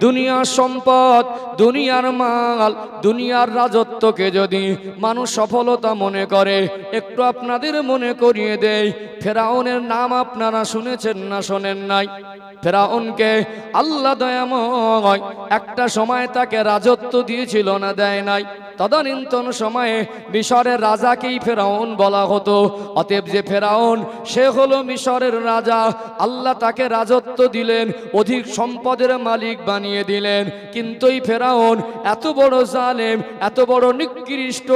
দুনিয়ার সম্পদ, দুনিয়ার মাল, দুনিয়ার রাজত্বকে যদি মানুষ সফলতা মনে করে, একটু আপনাদের মনে করিয়ে দেই, ফেরাউনের নাম আপনারা শুনেছেন না শোনেন নাই? ফেরাউনকে আল্লাহ দয়াময় একটা সময় তাকে রাজত্ব দিয়েছিল না দেয় নাই? তদানীন্তন সময়ে মিশরের রাজাকেই ফেরাউন বলা হতো। অতএব যে ফেরাউন, সে হলো মিশরের রাজা। আল্লাহ তাকে রাজত্ব দিলেন, অধিক সম্পদের মালিক বানিয়ে দিলেন। কিন্তু এই ফেরাউন এত বড় জালেম, এত বড় নিকৃষ্ট,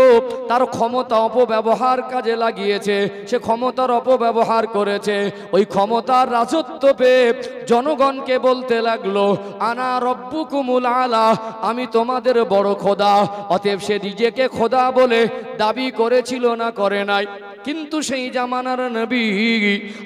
তার ক্ষমতা অপব্যবহার কাজে লাগিয়েছে। সে ক্ষমতার অপব্যবহার করেছে। ওই ক্ষমতার রাজত্ব পেয়ে জনগণকে বলতে লাগলো, আনা রব্বুকুমুল আলা, আমি তোমাদের বড় খোদা। অতএব সে নিজেকে খোদা বলে দাবি করেছিল না করে নাই? কিন্তু সেই জামানার নবী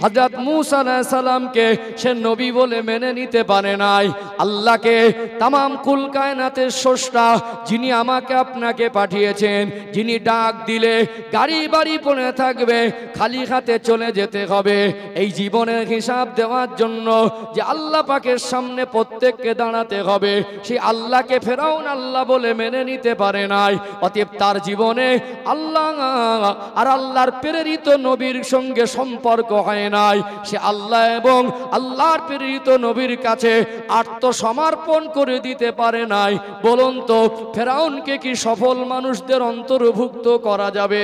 হযরত মূসা আলাইহিস সালামকে সে নবী বলে মেনে নিতে পারে নাই। আল্লাহকে, তামাম কুল কায়নাতের স্রষ্টা, যিনি আমাকে আপনাকে পাঠিয়েছেন, যিনি ডাক দিলে গাড়ি বাড়ি পড়ে থাকবে, খালি হাতে চলে যেতে হবে, এই জীবনের হিসাব দেওয়ার জন্য যে আল্লাহ পাকের সামনে প্রত্যেককে দাঁড়াতে হবে, সেই আল্লাহকে ফেরাউন আল্লাহ বলে মেনে নিতে পারে নাই। অতএব তার জীবনে আল্লাহ আর আল্লাহর প্রেরিত নবীর সঙ্গে সম্পর্ক হয় নাই। সে আল্লাহ এবং আল্লাহর প্রেরিত নবীর কাছে আত্মসমর্পণ করে দিতে পারে নাই। বলুন তো, ফেরাউনকে কি সফল মানুষদের অন্তর্ভুক্ত করা যাবে?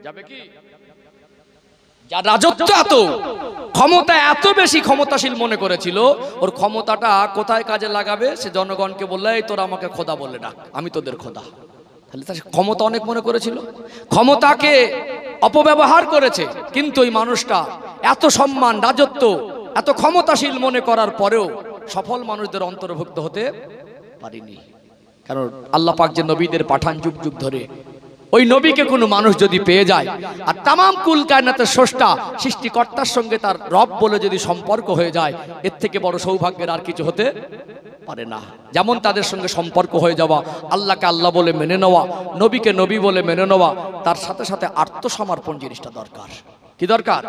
যাবে কি? যার রাজত্ব এত, ক্ষমতা এত বেশি ক্ষমতাশীল মনে করেছিল, ওর ক্ষমতাটা কোথায় কাজে লাগাবে? সে জনগণকে বললে, এই তোরা আমাকে খোদা বলে ডাক, আমি তোদের খোদা। তাহলে তার ক্ষমতা অনেক মনে করেছিল, ক্ষমতাকে অপব্যবহার করেছে। কিন্তু ওই মানুষটা এত সম্মান, রাজত্ব, এত ক্ষমতাশীল মনে করার পরেও সফল মানুষদের অন্তর্ভুক্ত হতে পারেনি। কারণ আল্লাহ পাক যে নবীদের পাঠান যুগ যুগ ধরে, ওই নবীকে কোনো মানুষ যদি পেয়ে যায় আর তামাম কুল কায়নাতের স্রষ্টা সৃষ্টিকর্তার সঙ্গে তার রব বলে যদি সম্পর্ক হয়ে যায়, এর থেকে বড় সৌভাগ্যের আর কিছু হতে পারে না। যেমন তাদের সঙ্গে সম্পর্ক হয়ে যাওয়া, আল্লাহকে আল্লাহ বলে মেনে নেওয়া, নবীকে নবী বলে মেনে নেওয়া, তার সাথে সাথে আত্মসমর্পণ জিনিসটা দরকার। কি দরকার?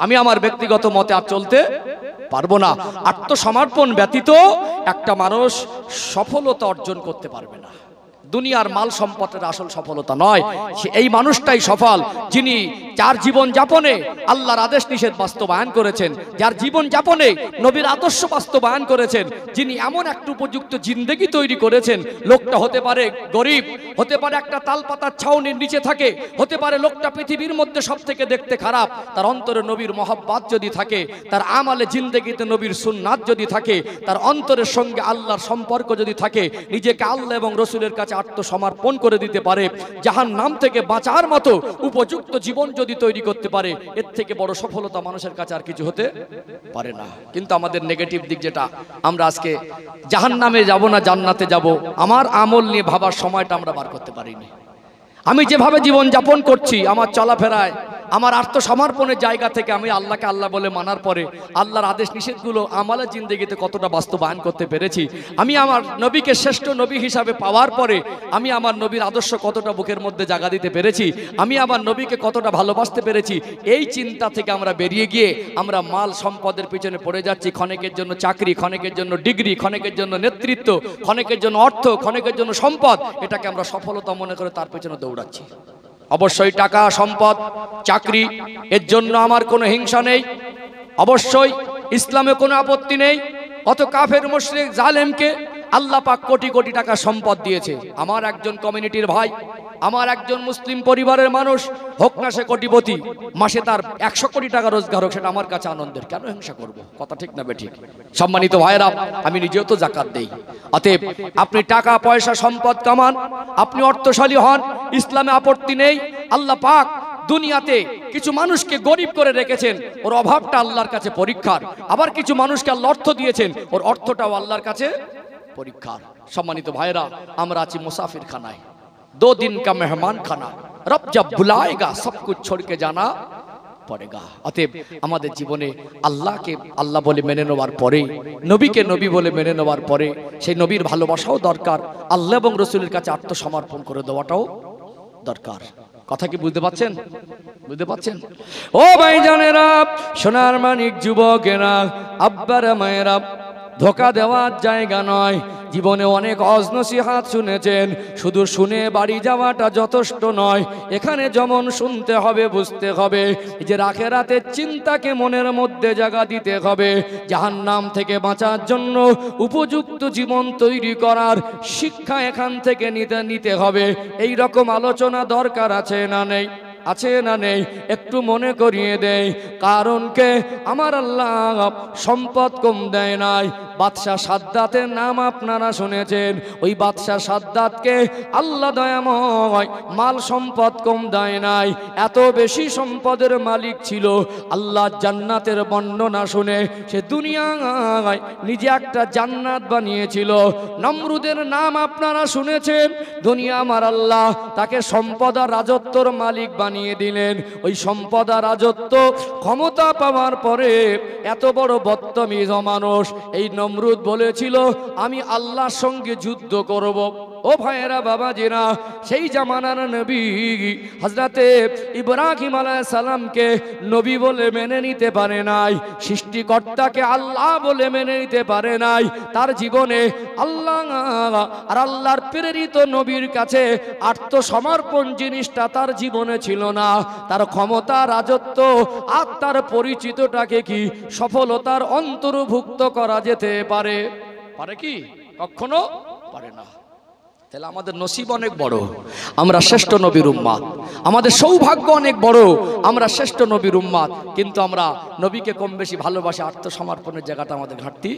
আমি আমার ব্যক্তিগত মতে আর চলতে পারবো না। আত্মসমর্পণ ব্যতীত একটা মানুষ সফলতা অর্জন করতে পারবে না। দুনিয়ার মাল সম্পদের আসল সফলতা নয়, সে এই মানুষটাই সফল যিনি যার জীবন যাপনে আল্লাহর আদেশ নিষেধ বাস্তবায়ন করেছেন, যার জীবন যাপনে নবীর আদর্শ বাস্তবায়ন করেছেন, যিনি এমন একটা উপযুক্ত জিন্দেগি তৈরি করেছেন। লোকটা হতে পারে গরিব, হতে পারে একটা তালপাতার ছাউনির নিচে থাকে, হতে পারে লোকটা পৃথিবীর মধ্যে সব থেকে দেখতে খারাপ, তার অন্তরে নবীর মহব্বত যদি থাকে, তার আমালে জিন্দেগিতে নবীর সুন্নাত যদি থাকে, তার অন্তরের সঙ্গে আল্লাহর সম্পর্ক যদি থাকে, নিজেকে আল্লাহ এবং রসুলের কাছে আত্মসমর্পণ করে দিতে পারে, জাহান্নাম থেকে বাঁচার মতো উপযুক্ত জীবন যদি তৈরি করতে পারে, এর থেকে বড় সফলতা মানুষের কাছে আর কিছু হতে পারে না। কিন্তু আমাদের নেগেটিভ দিক যেটা, আমরা আজকে জাহান্নামে যাব না জান্নাতে যাব, আমার আমল নিয়ে ভাবার সময়টা আমরা বার করতে পারিনি। আমি যেভাবে জীবন যাপন করছি, আমার চলাফেরায়, আমার আত্মসমর্পণের জায়গা থেকে আমি আল্লাহকে আল্লাহ বলে মানার পরে আল্লাহর আদেশ নিষেধগুলো আমাদের জিন্দেগিতে কতটা বাস্তবায়ন করতে পেরেছি, আমি আমার নবীকে শ্রেষ্ঠ নবী হিসাবে পাওয়ার পরে আমি আমার নবীর আদর্শ কতটা বুকের মধ্যে জায়গা দিতে পেরেছি, আমি আমার নবীকে কতটা ভালোবাসতে পেরেছি, এই চিন্তা থেকে আমরা বেরিয়ে গিয়ে আমরা মাল সম্পদের পিছনে পড়ে যাচ্ছি। ক্ষণিকের জন্য চাকরি, ক্ষণিকের জন্য ডিগ্রি, ক্ষণিকের জন্য নেতৃত্ব, ক্ষণিকের জন্য অর্থ, ক্ষণিকের জন্য সম্পদ, এটাকে আমরা সফলতা মনে করে তার পেছনে দৌড়াচ্ছি। অবশ্যই টাকা, সম্পদ, চাকরি, এর জন্য আমার কোনো হিংসা নেই, অবশ্যই ইসলামে কোনো আপত্তি নেই। অত কাফের মুশরিক জালেমকে আল্লাহ পাক কোটি কোটি টাকা সম্পদ দিয়েছে। আমার একজন কমিউনিটির ভাই, আমার একজন মুসলিম পরিবারের মানুষ হোক না সে কোটিপতি, মাসে তার 100 কোটি টাকা রোজগার হোক, সেটা আমার কাছে আনন্দের। কেন হিংসা করব? কথা ঠিক না বেঠিক? সম্মানিত ভাইরা, আমি নিজেও তো যাকাত দেই। অতএব আপনি টাকা পয়সা সম্পদ কামান, আপনি অর্থশালী হন, ইসলামে আপত্তি নেই। আল্লাহ পাক দুনিয়াতে কিছু মানুষকে গরিব করে রেখেছেন, ওর অভাবটা আল্লাহর কাছে পরীক্ষার। আবার কিছু মানুষকে আল্লাহ অর্থ দিয়েছেন, ওর অর্থটাও আল্লাহর কাছে পরীক্ষার। সম্মানিত ভাইরা, আমরা আছি মুসাফির খানায়, 2 दिन का मेहमान खाना, रब जब बुलाएगा सब कुछ छोड़ के जाना पड़ेगा। অতএব আমাদের জীবনে আল্লাহকে আল্লাহ বলে মেনে নেওয়ার পরে, নবীকে নবী বলে মেনে নেওয়ার পরে, সেই নবীর ভালোবাসাও দরকার, আল্লাহ এবং রসুলের কাছে আত্মসমর্পণ করে দেওয়াটাও দরকার। কথা কি বুঝতে পাচ্ছেন? বুঝতে পাচ্ছেন? ও ভাইজানেরা, সোনার মানিক যুবকেরা, আব্বারা মায়েরা, ধোকা দেওয়ার জায়গা নয়। জীবনে অনেক অজনসিহাত শুনেছেন, শুধু শুনে বাড়ি যাওয়াটা যথেষ্ট নয়। এখানে যেমন শুনতে হবে, বুঝতে হবে যে আখিরাতের চিন্তাকে মনের মধ্যে জায়গা দিতে হবে। জাহান্নাম থেকে বাঁচার জন্য উপযুক্ত জীবন তৈরি করার শিক্ষা এখান থেকে নিতে হবে। এই রকম আলোচনা দরকার আছে না নেই? আছে না নেই? একটু মনে করিয়ে দেয়। কারণ কে? আমার আল্লাহ সম্পদ কম দেয় নাই। বাদশাহ সাদ্দাতের নাম আপনারা শুনেছেন। ওই বাদশাহ সাদ্দাতকে আল্লাহ দয়াময় মাল সম্পদ কম দেয় নাই, এত বেশি সম্পদের মালিক ছিল। আল্লাহ জান্নাতের বর্ণনা শুনে সে দুনিয়ায় নিজে একটা জান্নাত বানিয়েছিল। নমরুদের নাম আপনারা শুনেছেন। দুনিয়া আমার আল্লাহ তাকে সম্পদ আর রাজত্বর মালিক বানিয়ে দিলেন। ওই সম্পদ আর রাজত্ব ক্ষমতা পাওয়ার পরে এত বড় বদতমিজ মানুষ এই নমরুদ বলেছিল আমি আল্লাহর সঙ্গে যুদ্ধ করব। ও ভাইয়েরা, বাবাজিরা, সেই জামানার নবী হযরতে ইব্রাহিম আলাইহিস সালামকে নবী বলে মেনে নিতে পারে নাই, সৃষ্টিকর্তাকে আল্লাহ বলে মেনে নিতে পারে নাই। তার জীবনে আল্লাহ আর আল্লাহর প্রেরিত নবীর কাছে আত্মসমর্পণ জিনিসটা তার জীবনে ছিল না। তার ক্ষমতা, রাজত্ব আর তার পরিচিতটাকে কি সফলতার অন্তর্ভুক্ত করা যেতে পারে? পারে কি? কখনো পারে না। তাহলে আমাদের নসিব অনেক বড়, আমরা শ্রেষ্ঠ নবীর উম্মত। আমাদের সৌভাগ্য অনেক বড়, আমরা শ্রেষ্ঠ নবীর উম্মত। কিন্তু আমরা নবীকে কম বেশি ভালোবাসি, আত্মসমর্পণের জায়গাটা আমাদের ঘাটতি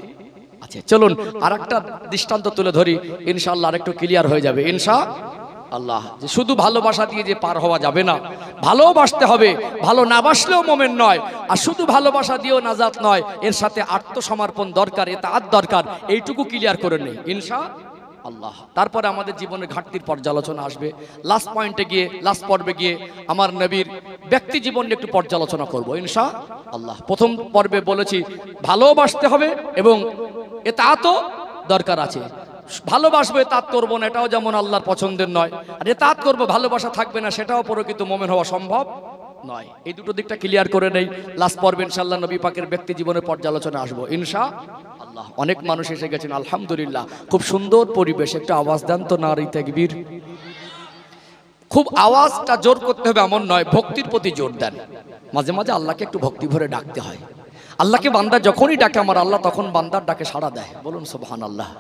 আছে। চলুন আর একটা দৃষ্টান্ত তুলে ধরি, ইনশাআল্লাহ আর একটু ক্লিয়ার হয়ে যাবে ইনশাআল্লাহ। যে শুধু ভালোবাসা দিয়ে যে পার হওয়া যাবে না, ভালোবাসতে হবে। ভালো না বাসলেও মোমেন নয়, আর শুধু ভালোবাসা দিয়েও নাজাত নয়, এর সাথে আত্মসমর্পণ দরকার, ইতাআত দরকার। এইটুকু ক্লিয়ার করে নেই ইনশাআল্লাহ। তারপরে আমাদের জীবনের ঘাটতির পর্যালোচনা আসবে। লাস্ট পয়েন্টে গিয়ে, লাস্ট পর্বে গিয়ে আমার নবীর ব্যক্তি জীবন নিয়ে একটু পর্যালোচনা করব ইনশাআল্লাহ। প্রথম পর্বে বলেছি ভালোবাসতে হবে এবং ইতাআতও দরকার আছে। ভালোবাসবো ইতাআত করবো না, এটাও যেমন আল্লাহর পছন্দের নয়। আর ইতাআত করবো, ভালোবাসা থাকবে না, সেটাও প্রকৃত মুমিন হওয়া সম্ভব নয়। এই দুটো দিকটা ক্লিয়ার করে নেই। লাস্ট পর্বে ইনশাআল্লাহ নবী পাকের ব্যক্তি জীবনের পর্যালোচনা আসবো ইনশাআল্লাহ। অনেক মানুষ এসে গেছেন, আলহামদুলিল্লাহ। খুব সুন্দর পরিবেশ। একটা আওয়াজ দেন তো, নারী তাকবীর। খুব আওয়াজটা জোর করতে হবে এমন নয়, ভক্তির প্রতি জোর দেন। মাঝে মাঝে আল্লাহকে একটু ভক্তি ভরে ডাকতে হয়। আল্লাহকে বান্দা যখনই ডাকে আমার আল্লাহ তখন বান্দার ডাকে সাড়া দেয়। বলুন সুবহানাল্লাহ।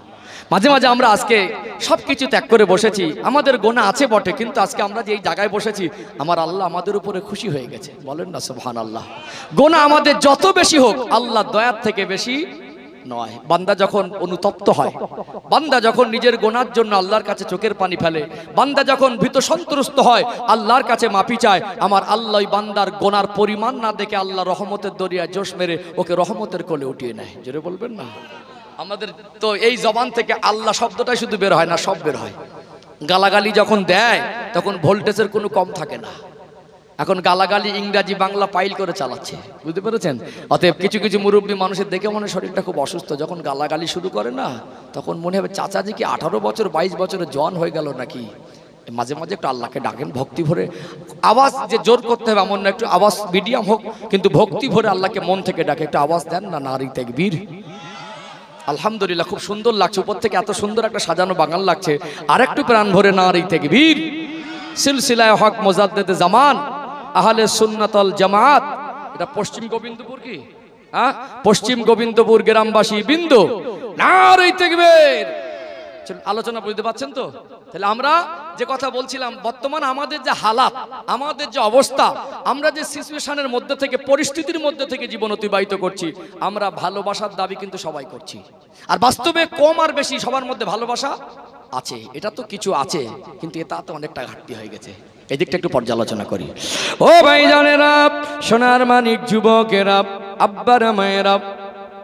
মাঝে মাঝে আমরা আজকে সব কিছু ত্যাগ করে বসেছি, আমাদের গোনা আছে বটে, কিন্তু আজকে আমরা যে এই জায়গায় বসেছি আমার আল্লাহ আমাদের উপরে খুশি হয়ে গেছে। বলেন না সুবহানাল্লাহ। গোনা আমাদের যত বেশি হোক আল্লাহ দয়ার থেকে বেশি নয়। বান্দা যখন অনুতপ্ত হয়, বান্দা যখন নিজের গোনার জন্য আল্লাহর কাছে চোখের পানি ফেলে, বান্দা যখন ভীত সন্ত্রস্ত হয়, আল্লাহর কাছে মাফি চায়, আমার আল্লাহ বান্দার গোনার পরিমাণ না দেখে আল্লাহ রহমতের দরিয়া জোশ মেরে ওকে রহমতের কোলে উঠিয়ে নেয়। জোরে বলবেন না। আমাদের তো এই জবান থেকে আল্লাহ শব্দটাই শুধু বের হয় না, সব বের হয়। গালাগালি যখন দেয় তখন ভোল্টেজের কোনো কম থাকে না। এখন গালাগালি ইংরাজি বাংলা পাইল করে চালাচ্ছে, বুঝতে পেরেছেন? অতএব কিছু কিছু মুরব্বী মানুষের দেখে মনে শরীরটা খুব অসুস্থ। যখন গালাগালি শুরু করে না তখন মনে হবে চাচাজি কি 18 বছর 22 বছরের জন হয়ে গেল নাকি। মাঝে মাঝে একটু আল্লাহকে ডাকেন ভক্তি ভরে। আওয়াজ যে জোর করতে হবে এমন না, একটু আওয়াজ মিডিয়াম হোক, কিন্তু ভক্তি ভরে আল্লাহকে মন থেকে ডাকে। একটু আওয়াজ দেন না, নারী তাকবীর। আলহামদুলিল্লাহ, খুব সুন্দর লাগছে। উপর থেকে এত সুন্দর একটা সাজানো বাগান লাগছে। আর একটু প্রাণ ভরে নারী তাকবীর। সিলসিলায়ে হক মুজাদ্দিদে জামান আহলে সুন্নাত ওয়াল জামাত। এটা পশ্চিম গোবিন্দপুর কি? হ্যাঁ, পশ্চিম গোবিন্দপুর গ্রামবাসী বিন্দু নারী তাকবীর। আলোচনা বুঝতে পারছেন তো? তাহলে আমরা যে কথা বলছিলাম, বর্তমান আমাদের যে হালাত, আমাদের যে অবস্থা, আমরা যে সিচুয়েশনের মধ্যে থেকে, পরিস্থিতির মধ্যে থেকে জীবন অতিবাহিত করছি, আমরা ভালোবাসার দাবি কিন্তু সবাই করছি। আর বাস্তবে কম আর বেশি সবার মধ্যে ভালোবাসা আছে, এটা তো কিছু আছে, কিন্তু এটাতে অনেকটা ঘাটতি হয়ে গেছে। এই দিকটা একটু পর্যালোচনা করি। ও ভাইজানেরা, সোনার মানিক যুবকেরা, আব্বারা মায়েরা,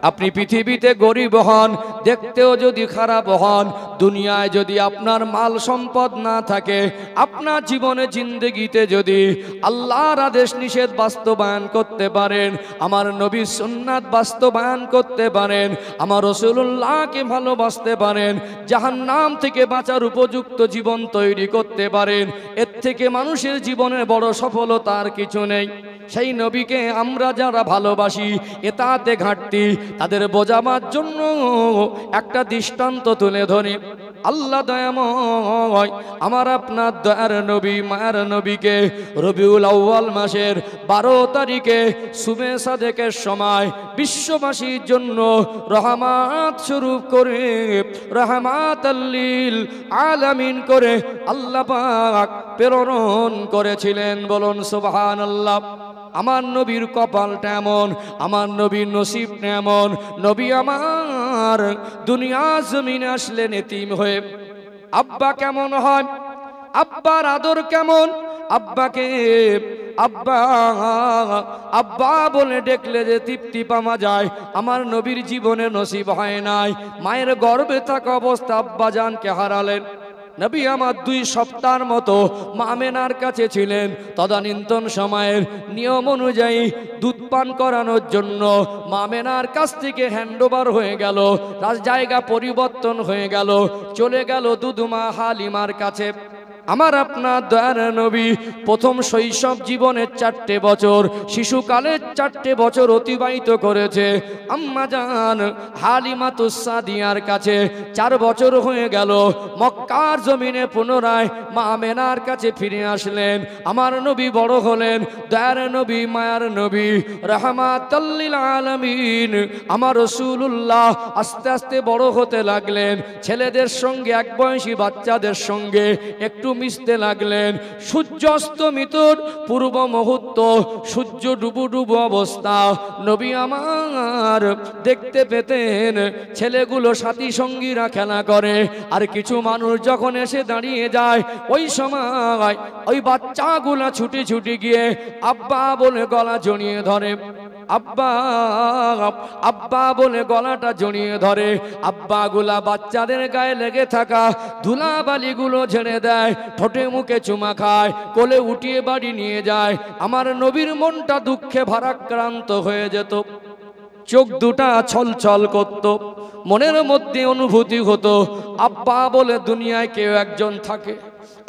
আপনি পৃথিবীতে গরিব হন, দেখতেও যদি খারাপ হন, দুনিয়ায় যদি আপনার মাল সম্পদ না থাকে, আপনার জীবনে জিন্দেগিতে যদি আল্লাহর আদেশ নিষেধ বাস্তবায়ন করতে পারেন, আমার নবীর সুন্নাত বাস্তবায়ন করতে পারেন, আমার রাসূলুল্লাহকে ভালোবাসতে পারেন, জাহান্নাম থেকে বাঁচার উপযুক্ত জীবন তৈরি করতে পারেন, এর থেকে মানুষের জীবনের বড় সফলতা আর কিছু নেই। সেই নবীকে আমরা যারা ভালোবাসি, এতাতে ঘাটতি তাদের বোঝাবার জন্য একটা দৃষ্টান্ত তুলে ধরি। আল্লাহ দয়াময় আমার আপনার দয়ার নবী মায়ের নবীকে রবিউল আউয়াল মাসের 12 তারিখে সুবে সাদেকের সময় বিশ্ববাসীর জন্য রহমত স্বরূপ করে, রহমাতাল লিল আলামিন করে আল্লাহ পাক প্রেরণ করেছিলেন। বলুন সুবহানাল্লাহ। আমার নবীর কপালটা এমন, আমার নবীর নসিবটা এমন, নবী আমার দুনিয়া জমিনে আসলেন এতিম হয়ে। আব্বা কেমন হয়, আব্বার আদর কেমন, আব্বাকে আব্বা আব্বা বলে ডেকলে যে তৃপ্তি পাওয়া যায়, আমার নবীর জীবনে নসিব হয় নাই। মায়ের গর্ভে থাকা অবস্থা আব্বা জানকে হারালেন। নবী আমার 2 সপ্তাহের মতো মা আমেনার কাছে ছিলেন। তদানীন্তন সময়ের নিয়ম অনুযায়ী দুধ পান করানোর জন্য মা আমেনার কাছ থেকে হ্যান্ডওভার হয়ে গেল, জায়গা পরিবর্তন হয়ে গেল, চলে গেল দুধমা হালিমার কাছে। আমার আপনার দয়ার নবী প্রথম শৈশব জীবনের 4টে বছর, শিশুকালের 4টে বছর অতিবাহিত করেছে আম্মা জান হালিমাতুস সাদিয়ার কাছে। 4 বছর হয়ে গেল, মক্কার জমিনে পুনরায় মা আমেনার কাছে ফিরে আসলেন। আমার নবী বড় হলেন, দয়ার নবী মায়ার নবী রাহমাতাল লিল আলামিন আমার রাসূলুল্লাহ আস্তে আস্তে বড় হতে লাগলেন। ছেলেদের সঙ্গে, এক বয়সী বাচ্চাদের সঙ্গে একটু মিশতে লাগলেন। সূর্য অস্তমিতর পূর্ব মুহূর্ত, সূর্য ডুবু ডুবু অবস্থা নবী আমার দেখতে পেতেন। ছেলেগুলো সাথী সঙ্গীরা খেলা করে, আর কিছু মানুষ যখন এসে দাঁড়িয়ে যায়, ওই সময় ওই বাচ্চাগুলা ছুটি ছুটি গিয়ে আব্বা বলে গলা জড়িয়ে ধরে, আব্বা আব্বা বলে গলাটা জড়িয়ে ধরে। আব্বাগুলা বাচ্চাদের গায়ে লেগে থাকা ধুলাবালিগুলো ঝেড়ে দেয়, ঠোঁটে মুখে চুমা খায়, কোলে উঠিয়ে বাড়ি নিয়ে যায়। আমার নবীর মনটা দুঃখে ভারাক্রান্ত হয়ে যেত, চোখ দুটা ছলছল করত, মনের মধ্যে অনুভূতি হতো আব্বা বলে দুনিয়ায় কেউ একজন থাকে,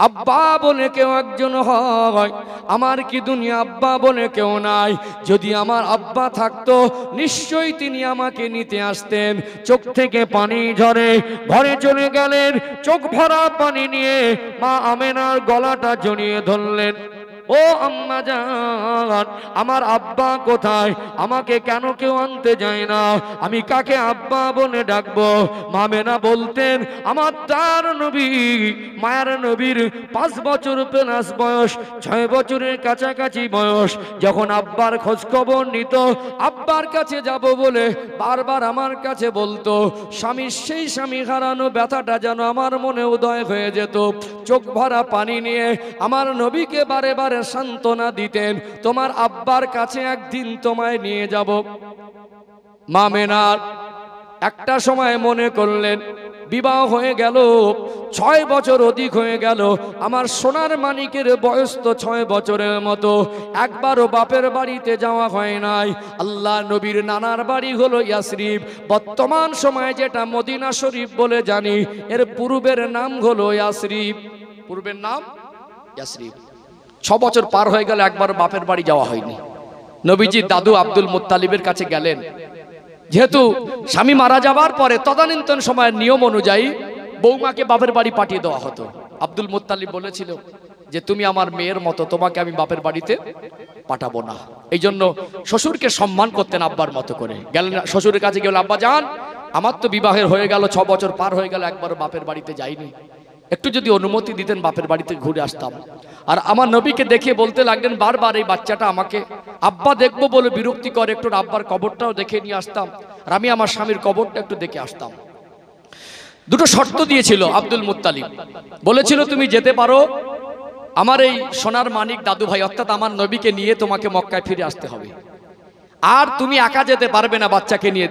আব্বা বলে কেউ একজন হয়। আমার কি দুনিয়া আব্বা বলে কেউ নাই? যদি আমার আব্বা থাকতো নিশ্চয়ই তিনি আমাকে নিতে আসতেন। চোখ থেকে পানি ঝরে, ঘরে চলে গেলেন, চোখ ভরা পানি নিয়ে মা আমেনার গলাটা জড়িয়ে ধরলেন। ও আম্মা জান, আমার আব্বা কোথায়? আমাকে কেন কেউ আনতে যায় না? আমি কাকে আব্বা বলে ডাকবো? মা আমেনা বলতেন, আমার তার নবী মায়ের নবীর 5 বছর প্লাস বয়স, 6 বছরের কাছাকাছি বয়স, যখন আব্বার খোঁজ খবর নিত, আব্বার কাছে যাব বলে বারবার আমার কাছে বলতো, স্বামীর সেই স্বামী হারানো ব্যথাটা যেন আমার মনে উদয় হয়ে যেত। চোখ ভরা পানি নিয়ে আমার নবীকে বারে বারে সান্ত্বনা দিতেন, তোমার আব্বার কাছে একদিন তোমায় নিয়ে যাব। মা আমেনার একটা সময় মনে করলেন, বিবাহ হয়ে গেল, 6 বছর অধিক হয়ে গেল, আমার সোনার মানিকের বয়স তো 6 বছরের মতো, একবারও বাপের বাড়িতে যাওয়া হয় নাই। আল্লাহ নবীর নানার বাড়ি হলো ইয়াসরিব, বর্তমান সময়ে যেটা মদিনা শরীফ বলে জানি, এর পূর্বের নাম হলো ইয়াসরিব, পূর্বের নাম ইয়াসরিব। 6 বছর পার হয়ে গেল, একবার বাপের বাড়ি যাওয়া হয়নি। নবীজি দাদু আব্দুল মুত্তালিবের কাছে গেলেন। যেহেতু স্বামী মারা যাবার পরে তদানীন্তন সময়ের নিয়ম অনুযায়ী বৌমাকে বাপের বাড়ি পাঠিয়ে দেওয়া হতো। আব্দুল মুত্তালিব বলেছিল যে তুমি আমার মেয়ের মতো, তোমাকে আমি বাপের বাড়িতে পাঠাবো না। এই জন্য শ্বশুরকে সম্মান করতেন আব্বার মতো করে। গেলেন শ্বশুরের কাছে, গেল আব্বা জান, আমার তো বিবাহের হয়ে গেল, 6 বছর পার হয়ে গেল, একবারও বাপের বাড়িতে যাইনি, একটু যদি অনুমতি দিতেন বাপের বাড়িতে ঘুরে আসতাম। আর আমার নবীকে দেখে বলতে লাগলেন বারবার, এই বাচ্চাটা আমাকে আব্বা দেখবো বলে বিরক্তি করে, একটু আব্বার কবরটাও দেখে নিয়ে আসতাম, আর আমি আমার স্বামীর কবরটা একটু দেখে আসতাম। 2টো শর্ত দিয়েছিল আব্দুল মুত্তালিব, বলেছিল তুমি যেতে পারো, আমার এই সোনার মানিক দাদু ভাই অর্থাৎ আমার নবীকে নিয়ে তোমাকে মক্কায় ফিরে আসতে হবে। আর তুমি একা যেতে পারবে না বাচ্চাকে নিয়ে।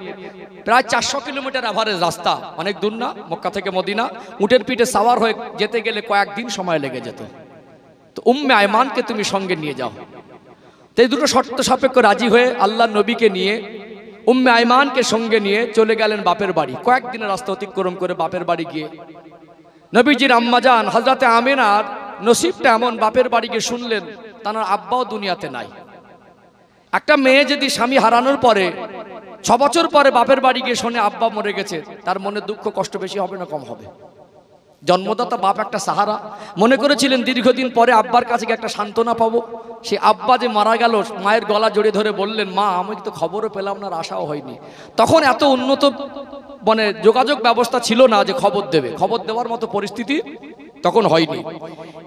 প্রায় 400 কিলোমিটার এভারেজ রাস্তা, অনেক দূর না মক্কা থেকে মদিনা। উটের পিঠে সাওয়ার হয়ে যেতে গেলে কয়েকদিন সময় লেগে যেত। তো উম্মে আয়মানকে তুমি সঙ্গে নিয়ে যাও। তো এই দুটো শর্ত সাপেক্ষ রাজি হয়ে আল্লাহ নবীকে নিয়ে উম্মে আয়মানকে সঙ্গে নিয়ে চলে গেলেন বাপের বাড়ি। কয়েকদিনের রাস্তা অতিক্রম করে বাপের বাড়ি গিয়ে নবীজির আম্মাজান হযরতে আমিনার নসিবটা এমন, বাপের বাড়ি গিয়ে শুনলেন তার আব্বাও দুনিয়াতে নাই। একটা মেয়ে যদি স্বামী হারানোর পরে 6 বছর পরে বাপের বাড়ি গিয়ে শোনে আব্বা মরে গেছে, তার মনে দুঃখ কষ্ট বেশি হবে না কম হবে? জন্মদাতা বাপ একটা সাহারা, মনে করেছিলেন দীর্ঘদিন পরে আব্বার কাছে গিয়ে একটা সান্ত্বনা পাবো। সে আব্বা যে মারা গেল, মায়ের গলা জড়িয়ে ধরে বললেন, মা আমি তো খবরও পেলাম না, আর আশাও হয়নি। তখন এত উন্নত মানে যোগাযোগ ব্যবস্থা ছিল না যে খবর দেবে, খবর দেওয়ার মতো পরিস্থিতি তখন হয়নি।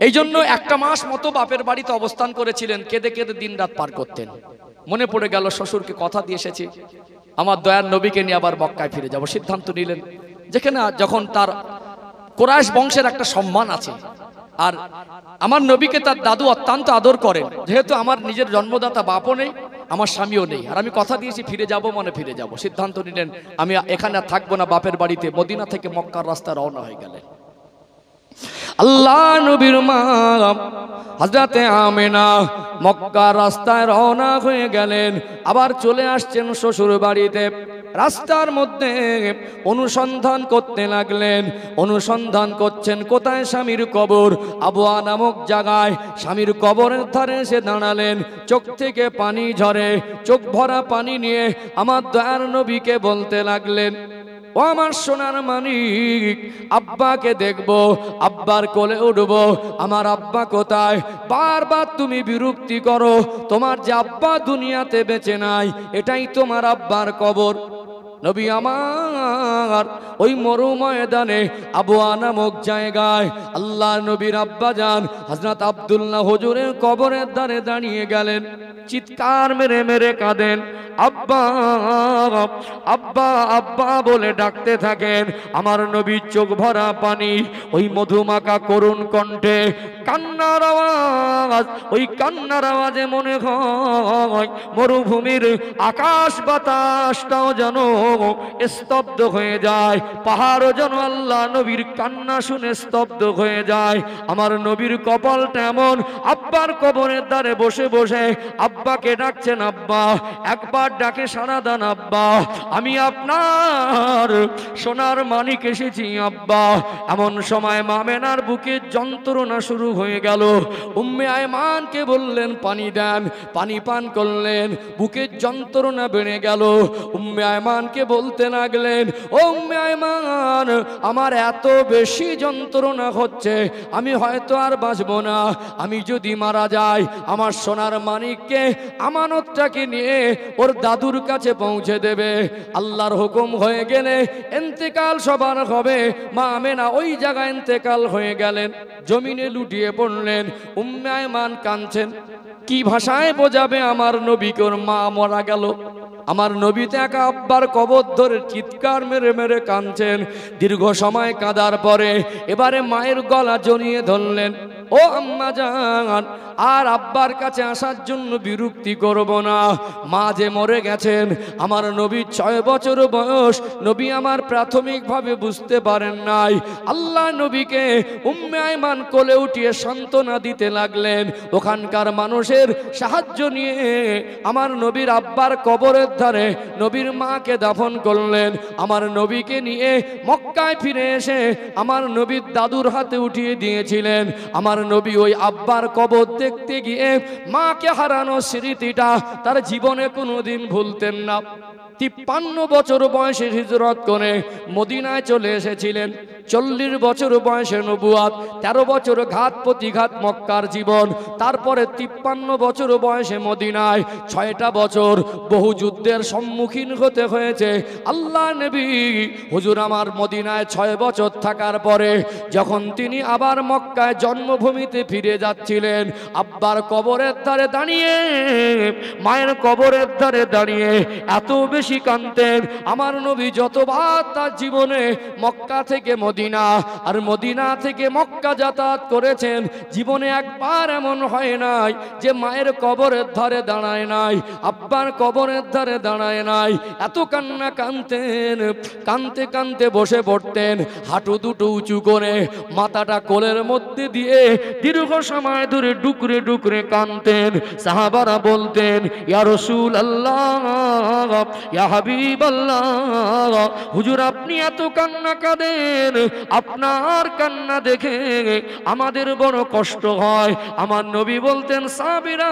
এই জন্য 1 মাস মতো বাপের বাড়িতে অবস্থান করেছিলেন, কেঁদে কেঁদে দিন রাত পার করতেন। মনে পড়ে গেল শ্বশুরকে কথা দিয়ে এসেছি, আমার দয়ার নবীকে নিয়ে আবার মক্কায় ফিরে যাব। সিদ্ধান্ত নিলেন, যেখানে যখন তার কুরাইশ বংশের একটা সম্মান আছে, আর আমার নবীকে তার দাদু অত্যন্ত আদর করেন, যেহেতু আমার নিজের জন্মদাতা বাপও নেই, আমার স্বামীও নেই, আর আমি কথা দিয়েছি ফিরে যাব, মনে ফিরে যাব। সিদ্ধান্ত নিলেন আমি এখানে আর থাকবো না, বাপের বাড়িতে। মদিনা থেকে মক্কার রাস্তা রওনা হয়ে গেলেন। আল্লাহ নবীর মা হযরতে আমিনা মক্কার রাস্তায় রওনা হয়ে গেলেন। আবার চলে আসছেন শ্বশুর বাড়িতে। রাস্তার মধ্যে অনুসন্ধান করতে লাগলেন। অনুসন্ধান করছেন কোথায় স্বামীর কবর। আবওয়া নামক জায়গায় স্বামীর কবরের ধারে এসে দাঁড়ালেন। চোখ থেকে পানি ঝরে, চোখ ভরা পানি নিয়ে আমার দয়ার নবীকে বলতে লাগলেন, ও আমার সোনার মানিক, আব্বাকে দেখবো, আব্বার কোলে উঠবো, আমার আব্বা কোথায়? বারবার তুমি বিরক্তি করো, তোমার যে আব্বা দুনিয়াতে বেঁচে নাই, এটাই তোমার আব্বার কবর। নবী আমার ওই মরু ময়দানে আবওয়া নামক জায়গায় আল্লাহ নবীর আব্বা যান হযরত আব্দুল্লাহ হুজুরের কবরের ধারে দাঁড়িয়ে গেলেন। চিৎকার মেরে মেরে কাঁদেন, আব্বা আব্বা আব্বা বলে ডাকতে থাকেন। আমার নবীর চোখ ভরা পানি, ওই মধুমাখা করুণ কণ্ঠে কান্নার আওয়াজ। ওই কান্নার আওয়াজে মনে হয় মরুভূমির আকাশ বাতাসটাও যেন স্তব্ধ হয়ে যায়, পাহাড়ও যেন আল্লাহ নবীর কান্না শুনে স্তব্ধ হয়ে যায়। আমার নবীর কপালটা এমন, আব্বার কবরের ধারে বসে বসে আব্বাকে ডাকছেন, আব্বা। একবার ডাকে সাড়া দেন, আব্বা আমি আপনার সোনার মানিক এসেছি আব্বা। এমন সময় মামেনার বুকে যন্ত্রণা শুরু হয়ে গেল। উম্মে আয়মানকে বললেন পানি দেন, পানি পান করলেন, বুকের যন্ত্রণা বেড়ে গেল। উম্মে আয়মানকে বলতে লাগলেন, ও উম্মে আয়মান, আমার এত বেশি যন্ত্রণা হচ্ছে, আমি হয়তো আর বাঁচব না। আমি যদি মারা যাই, আমার সোনার মানিককে আমানতটাকে নিয়ে ওর দাদুর কাছে পৌঁছে দেবে। আল্লাহর হুকুম হয়ে গেলে ইন্তেকাল সবার হবে। মা আমেনা ওই জায়গায় ইন্তেকাল হয়ে গেলেন, জমিনে লুটিয়ে পড়লেন। উম্মে আয়মান কাঁদছেন, কি ভাষায় বোঝাবে আমার নবীকে ওর মা মারা গেল। আমার নবীতে একা আব্বার কবর ধরে চিৎকার মেরে মেরে কাঁদছেন। দীর্ঘ সময় কাঁদার পরে এবারে মায়ের গলা জড়িয়ে ধরলেন, ও আম্মা জান, আর আব্বার কাছে আসার জন্য বিরক্তি করব না। মা যে মরে গেছেন, আমার নবীর 6 বছর বয়স, নবী আমার প্রাথমিকভাবে বুঝতে পারেন নাই। আল্লাহ নবীকে উম্মে আয়মান কোলে উঠিয়ে সান্ত্বনা দিতে লাগলেন। ওখানকার মানুষের সাহায্য নিয়ে আমার নবীর আব্বার কবরের ধারে নবীর মাকে দাফন করলেন। আমার নবীকে নিয়ে মক্কায় ফিরে এসে আমার নবীর দাদুর হাতে উঠিয়ে দিয়েছিলেন। আমার নবী ওই আব্বার কবর দেখতে গিয়ে মাকে হারানো স্মৃতিটা তার জীবনে কোনোদিন ভুলতেন না। 53 বছর বয়সে হিজরত করে মদিনায় চলে এসেছিলেন। 40 বছর বয়সে নবুয়াত, 13 বছর ঘাত প্রতিঘাত মক্কার জীবন। তারপরে 53 বছর বয়সে মদিনায় 6টা বছর বহু যুদ্ধের সম্মুখীন হতে হয়েছে। আল্লাহ নবী হুজুর আমার মদিনায় 6 বছর থাকার পরে যখন তিনি আবার মক্কায় জন্মভূমিতে ফিরে যাচ্ছিলেন, আব্বার কবরের ধারে দাঁড়িয়ে, মায়ের কবরের ধারে দাঁড়িয়ে এত বেশি কাঁদতেন। আমার নবী যতবার তার জীবনে মক্কা থেকে মদিনা, আর মদিনা থেকে মক্কা যাতায়াত করেছেন। জীবনে একবার এমন হয় নাই যে মায়ের কবরের ধারে দাঁড়ায় নাই, আব্বার কবরের ধারে দাঁড়ায় নাই। এত কান্না কাঁদতেন, কাঁদতে কাঁদতে বসে পড়তেন, হাঁটু দুটো উঁচু করে মাথাটা কোলের মধ্যে দিয়ে দীর্ঘ সময় ধরে ডুকরে ডুকরে কাঁদতেন। সাহাবারা বলতেন, ইয়া রাসূলুল্লাহ, ইয়া হাবিবাল্লাহ, হুজুর আপনি এত কান্না কাঁদেন, আপনার কান্না দেখে আমাদের বড় কষ্ট হয়। আমার নবী বলতেন, সাহাবীরা,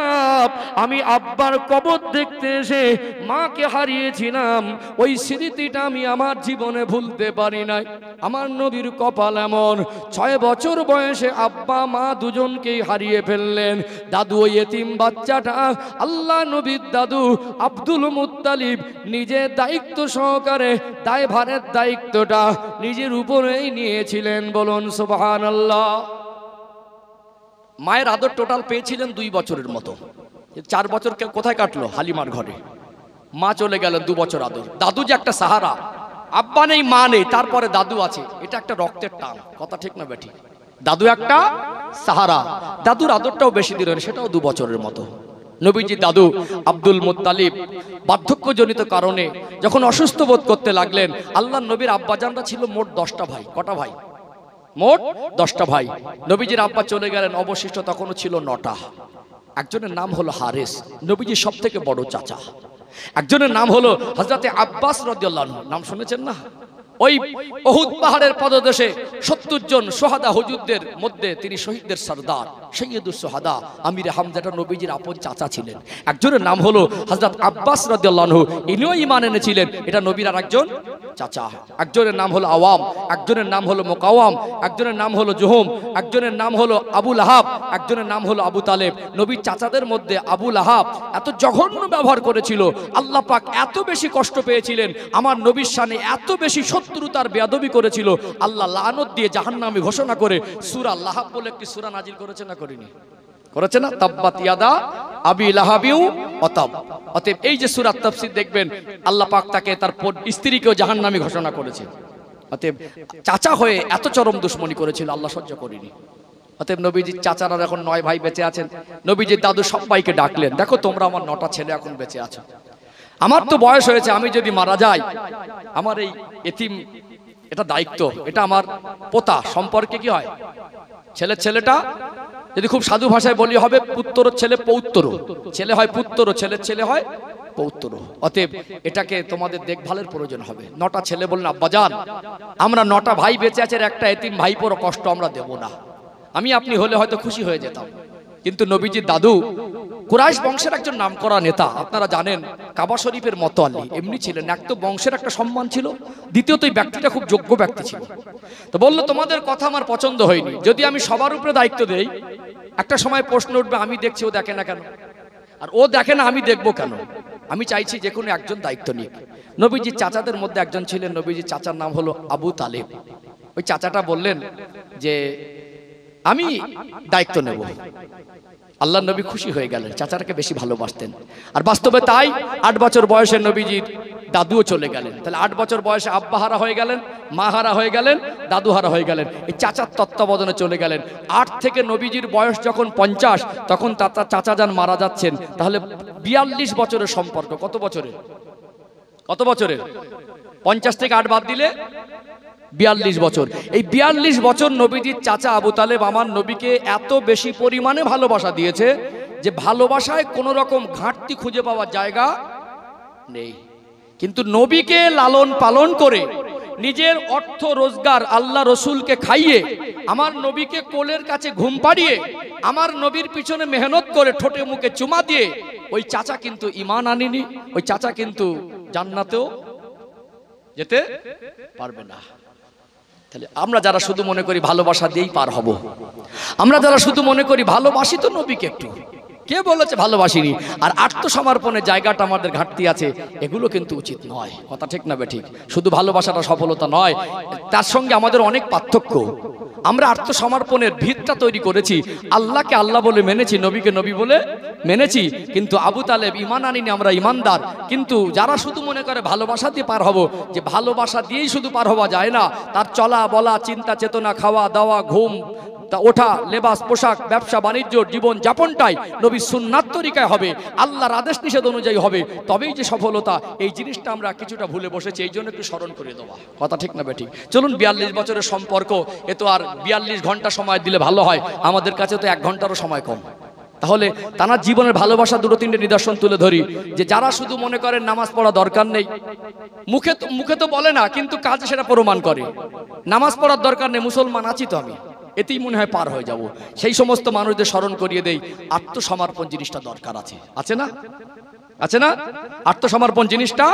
আমি আব্বার কবর দেখতে এসে মাকে হারিয়েছিলাম, ওই স্মৃতিটা আমি আমার জীবনে ভুলতে পারি নাই। আমার নবীর কপাল এমন, 6 বছর বয়সে আব্বা মা দুজনকেই হারিয়ে ফেললেন। দাদু ওই এতিম বাচ্চাটা আল্লাহ নবীর দাদু আব্দুল মুত্তালিব নিজে দায়িত্ব সহকারে দায়ভারের দায়িত্বটা নিজের উপরেই নিয়েছিলেন। বলুন সুবহানাল্লাহ। মায়ের আদর টোটাল পেয়েছিলেন 2 বছরের মতো। 4 বছর কোথায় কাটলো? হালিমার ঘরে। মা চলে গেলেন, 2 বছর আদর। দাদু যে একটা সাহারা, আব্বা নেই মা নেই, তারপরে দাদু আছে, এটা একটা রক্তের টান। কথা ঠিক না বেঠিক? দাদু একটা সাহারা, দাদুর আদরটাও বেশি দিলেন, সেটাও 2 বছরের মতো। নবীজি দাদু আব্দুল মুত্তালিব বার্ধক্যজনিত কারণে যখন অসুস্থ বোধ করতে লাগলেন, আল্লাহ নবীর আব্বাজানরা ছিল মোট 10টা ভাই। কটা ভাই? মোট 10টা ভাই। নবীজির আব্বা চলে গেলেন, অবশিষ্ট তখনও ছিল 9টা। একজনের নাম হলো হারিস, নবীজির সব থেকে বড় চাচা। একজনের নাম হলো হযরতে আব্বাস রাদিয়াল্লাহু আনহু, নাম শুনেছেন না? ওই উহুদ পাহাড়ের পদদেশে 70 জন সোহাদা হুজুরদের মধ্যে তিনি শহীদদের সরদার, সৈয়দুস সোহাদা, আমিরে হামজাটা নবীজির আপন চাচা ছিলেন। একজনের নাম হলো হযরত আব্বাস রাদিয়াল্লাহু আনহু, ইনিও ঈমান এনেছিলেন, এটা নবীর আরেকজন চাচা। একজনের নাম হলো আওয়াম, একজনের নাম হলো মুকাওয়াম, একজনের নাম হলো জুহুম, একজনের নাম হলো আবু লাহাব, একজনের নাম হলো আবু তালেব। নবীর চাচাদের মধ্যে আবু লাহাব এত জঘন্য ব্যবহার করেছিল, আল্লাহ পাক এত বেশি কষ্ট পেয়েছিলেন, আমার নবীর শানে এত বেশি শত্রুতার বেয়াদবি করেছিল, আল্লাহ লানত দিয়ে জাহান্নামে ঘোষণা করে সূরা লাহাব বলে একটি সূরা নাজিল করেছে না করেনি? করেছে না? তাব্বাত ইয়াদা আবি লাহাবিউ ওয়াতাব। অতএব এই যে সূরা তাফসীর দেখবেন, আল্লাহ পাক তাকে তার স্ত্রীকেও জাহান্নামী ঘোষণা করেছে। অতএব চাচা হয়ে এত চরম দুশ্মনী করেছিল, আল্লাহ সহ্য করেনি। অতএব নবীজির চাচারা এখন 9 ভাই বেঁচে আছেন। নবীজির দাদু সবাইকে ডাকলেন, দেখো তোমরা আমার 9টা ছেলে এখন বেঁচে আছো, আমার তো বয়স হয়েছে, আমি যদি মারা যাই আমার এই এতিম, এটা দায়িত্ব, এটা আমার পোতা সম্পর্কে কি হয়, ছেলেটা যদি খুব সাধু ভাষায় বলি হবে পুত্র ছেলে পৌত্র, ছেলে হয় পুত্র, ছেলে হয় পৌত্র। অতএব এটাকে তোমাদের দেখভালের প্রয়োজন হবে। 9টা ছেলে বললেন, আব্বাজান আমরা 9টা ভাই বেঁচে আছে, একটা এতিম ভাইপোর কষ্ট আমরা দেব না। আমি আপনি হলে হয়তো খুশি হয়ে যেতাম, কিন্তু নবীজির দাদু কুরাইশ বংশের একজন নামকরা নেতা, আপনারা জানেন কাবা শরীফের মতোয়ালি এমনি ছিলেন। এক তো বংশের একটা সম্মান ছিল, দ্বিতীয়ত এই ব্যক্তিটা খুব যোগ্য ব্যক্তি ছিল। তো বললো, তোমাদের কথা আমার পছন্দ হয়নি, যদি আমি সবার উপরে দায়িত্ব দেই একটা সময় প্রশ্ন উঠবে, আমি দেখছি ও দেখে না কেন, আর ও দেখে না আমি দেখবো কেন? আমি চাইছি যে কোনো একজন দায়িত্ব নিক। নবীজির চাচাদের মধ্যে একজন ছিলেন, নবীজির চাচার নাম হলো আবু তালেব। ওই চাচাটা বললেন যে আমি দায়িত্ব নেব। আল্লাহ নবী খুশি হয়ে গেলেন, চাচাটাকে বেশি ভালোবাসতেন। আর বাস্তবে তাই 8 বছর বয়সে নবীজির দাদুও চলে গেলেন। তাহলে 8 বছর বয়সে আব্বা হারা হয়ে গেলেন, মা হারা হয়ে গেলেন, দাদু হারা হয়ে গেলেন, এই চাচার তত্ত্বাবধানে চলে গেলেন। 8 থেকে নবীজির বয়স যখন 50, তখন চাচা যান মারা যাচ্ছেন। তাহলে 42 বছরের সম্পর্ক। কত বছরের? 50 থেকে 8 বাদ দিলে 42 বছর। এই 42 বছর নবীজির চাচা আবু তালেব আমার নবীকে এত বেশি পরিমাণে ভালোবাসা দিয়েছে যে ভালোবাসায় কোনো রকম ঘাটতি খুঁজে পাওয়ার জায়গা নেই। কিন্তু নবীকে লালন পালন করে নিজের অর্থ রোজগার আল্লাহ রসুলকে খাইয়ে, আমার নবীকে কোলের কাছে ঘুম পাড়িয়ে, আমার নবীর পিছনে মেহনত করে ঠোঁটে মুখে চুমা দিয়ে ওই চাচা কিন্তু ঈমান আনেনি, ওই চাচা কিন্তু জান্নাতেও যেতে পারবে না। তাহলে আমরা যারা শুধু মনে করি ভালোবাসা দিয়েই পার হব, আমরা যারা শুধু মনে করি ভালোবাসি তো নবীকে একটু, কে বলেছে ভালোবাসিনি, আর আত্মসমর্পণের জায়গাটা আমাদের ঘাটতি আছে, এগুলো কিন্তু উচিত নয়। কথা ঠিক না বেঠিক? শুধু ভালোবাসাটা সফলতা নয়, তার সঙ্গে আমাদের অনেক পার্থক্য। আমরা আত্মসমর্পণের ভিতটা তৈরি করেছি, আল্লাহকে আল্লাহ বলে মেনেছি, নবীকে নবী বলে মেনেছি, কিন্তু আবু তালেব ইমান আনিনি, আমরা ইমানদার। কিন্তু যারা শুধু মনে করে ভালোবাসা দিয়ে পার হব, যে ভালোবাসা দিয়েই শুধু পার হওয়া যায় না, তার চলা বলা, চিন্তা চেতনা, খাওয়া দাওয়া, ঘুম ওঠা, লেবাস, পোশাক, ব্যবসা বাণিজ্য, জীবন যাপনটাই নবীর সুন্নাত তরিকায় হবে, আল্লাহর আদেশ নিষেধ অনুযায়ী হবে, তবেই যে সফলতা। এই জিনিসটা আমরা কিছুটা ভুলে বসেছি, এই জন্য একটু স্মরণ করে দেওয়া কথা, ঠিক না বেঠিক? চলুন, 42 বছরের সম্পর্ক, এ তো আর 42 ঘন্টা সময় দিলে ভালো হয়, আমাদের কাছে তো 1 ঘন্টারও সময় কম। তাহলে তার জীবনের ভালোবাসা দুটো তিনটে নিদর্শন তুলে ধরি, যে যারা শুধু মনে করেন নামাজ পড়া দরকার নেই, মুখে তো বলে না, কিন্তু কাজে সেটা প্রমাণ করে, নামাজ পড়ার দরকার নেই, মুসলমান আছি তো আমি, এতেই মনে হয় পার হয়ে যাব, সেই সমস্ত মানুষদের স্মরণ করিয়ে দেই আত্মসমর্পণ জিনিসটা দরকার আছে, আছে না? আছে না? আত্মসমর্পণ জিনিসটা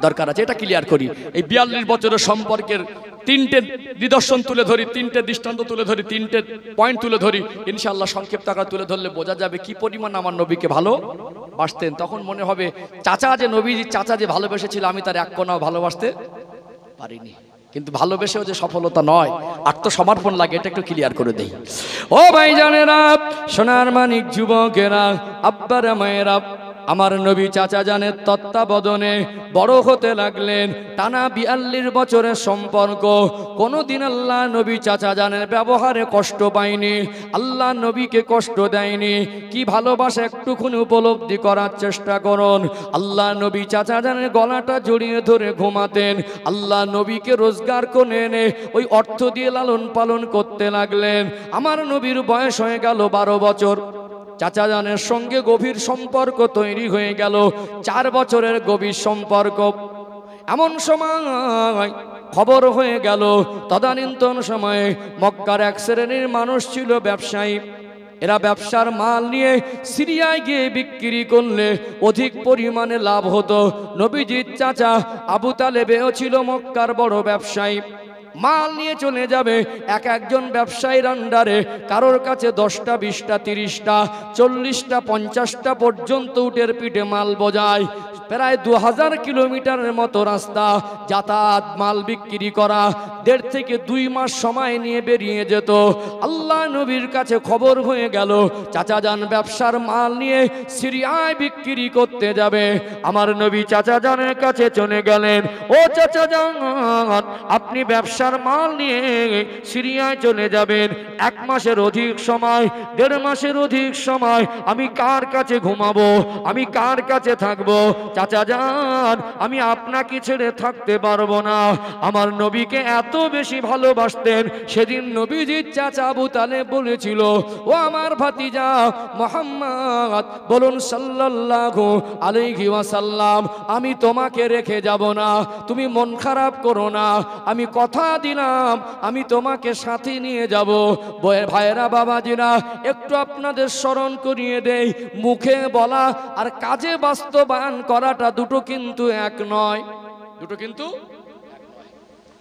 দরকার আছে, এটা ক্লিয়ার করি। এই 42 বছরের সম্পর্কের 3টে নিদর্শন তুলে ধরি, 3টে দৃষ্টান্ত তুলে ধরি, 3টে পয়েন্ট তুলে ধরি, ইনশাআল্লাহ সংক্ষিপ্ত আকারে তুলে ধরলে বোঝা যাবে কি পরিমাণ আমার নবীকে ভালোবাসতেন। তখন মনে হবে চাচা যে নবীজি চাচা যে ভালোবেসেছিল, আমি তার এক কোনাও ভালোবাসতে পারিনি। কিন্তু ভালোবেসেও যে সফলতা নয়, আত্মসমর্পণ লাগে, এটা একটু ক্লিয়ার করে দেই। ও ভাইজানেরা, সোনার মানিক যুবকেরা, আব্বারা মায়েরা, আমার নবী চাচা জানের তত্ত্বাবধানে বড় হতে লাগলেন। টানা 42 বছরের সম্পর্ক, কোনোদিন আল্লাহ নবী চাচা জানের ব্যবহারে কষ্ট পায়নি, আল্লাহ নবীকে কষ্ট দেয়নি। কি ভালোবাসা একটুখানি উপলব্ধি করার চেষ্টা করুন। আল্লাহ নবী চাচা জানের গলাটা জড়িয়ে ধরে ঘুমাতেন, আল্লাহ নবীকে রোজগার করে এনে ওই অর্থ দিয়ে লালন পালন করতে লাগলেন। আমার নবীর বয়স হয়ে গেল 12 বছর, চাচা জানের সঙ্গে গভীর সম্পর্ক তৈরি হয়ে গেল, 4 বছরের গভীর সম্পর্ক। এমন সময় খবর হয়ে গেল, তদানীন্তন সময়ে মক্কার এক শ্রেণীর মানুষ ছিল ব্যবসায়ী, এরা ব্যবসার মাল নিয়ে সিরিয়ায় গিয়ে বিক্রি করলে অধিক পরিমাণে লাভ হতো। নবীজির চাচা আবু তালেবেও ছিল মক্কার বড় ব্যবসায়ী, মাল নিয়ে চলে যাবে একজন ব্যবসায়ীর আন্ডারে, কারোর কাছে 10টা 20টা 30টা 40টা 50টা পর্যন্ত উটের পিঠে মাল বোঝায়। প্রায় 2000 কিলোমিটারের মতো রাস্তা যাতায়াত, মাল বিক্রি করা 1.5 থেকে 2 মাস সময় নিয়ে বেরিয়ে যেত। আল্লাহ নবীর কাছে খবর হয়ে গেল চাচা জান ব্যবসার মাল নিয়ে সিরিয়ায় বিক্রি করতে যাবে। আমার নবী চাচা জানের কাছে চলে গেলেন, ও চাচা জান, আপনি ব্যবসার মাল নিয়ে সিরিয়ায় চলে যাবেন, 1 মাসের অধিক সময়, 1.5 মাসের অধিক সময় আমি কার কাছে ঘুমাবো, আমি কার কাছে থাকবো? চাচা জান, আমি আপনাকে ছেড়ে থাকতে পারবো না। আমার নবীকে এত বেশি ভালোবাসতেন, সেদিন নবীজির চাচা আবু তালেব বলেছিল, ও আমার ভাতিজা মুহাম্মদ, বলুন সাল্লাল্লাহু আলাইহি ওয়াসাল্লাম, আমি তোমাকে রেখে যাব না, তুমি মন খারাপ করো না, আমি কথা দিলাম আমি তোমাকে সাথে নিয়ে যাব। ভাইয়েরা, বাবাজিরা, একটু আপনাদের স্মরণ করিয়ে দেই, মুখে বলা আর কাজে বাস্তবায়ন করাটা দুটো কিন্তু এক নয়, দুটো কিন্তু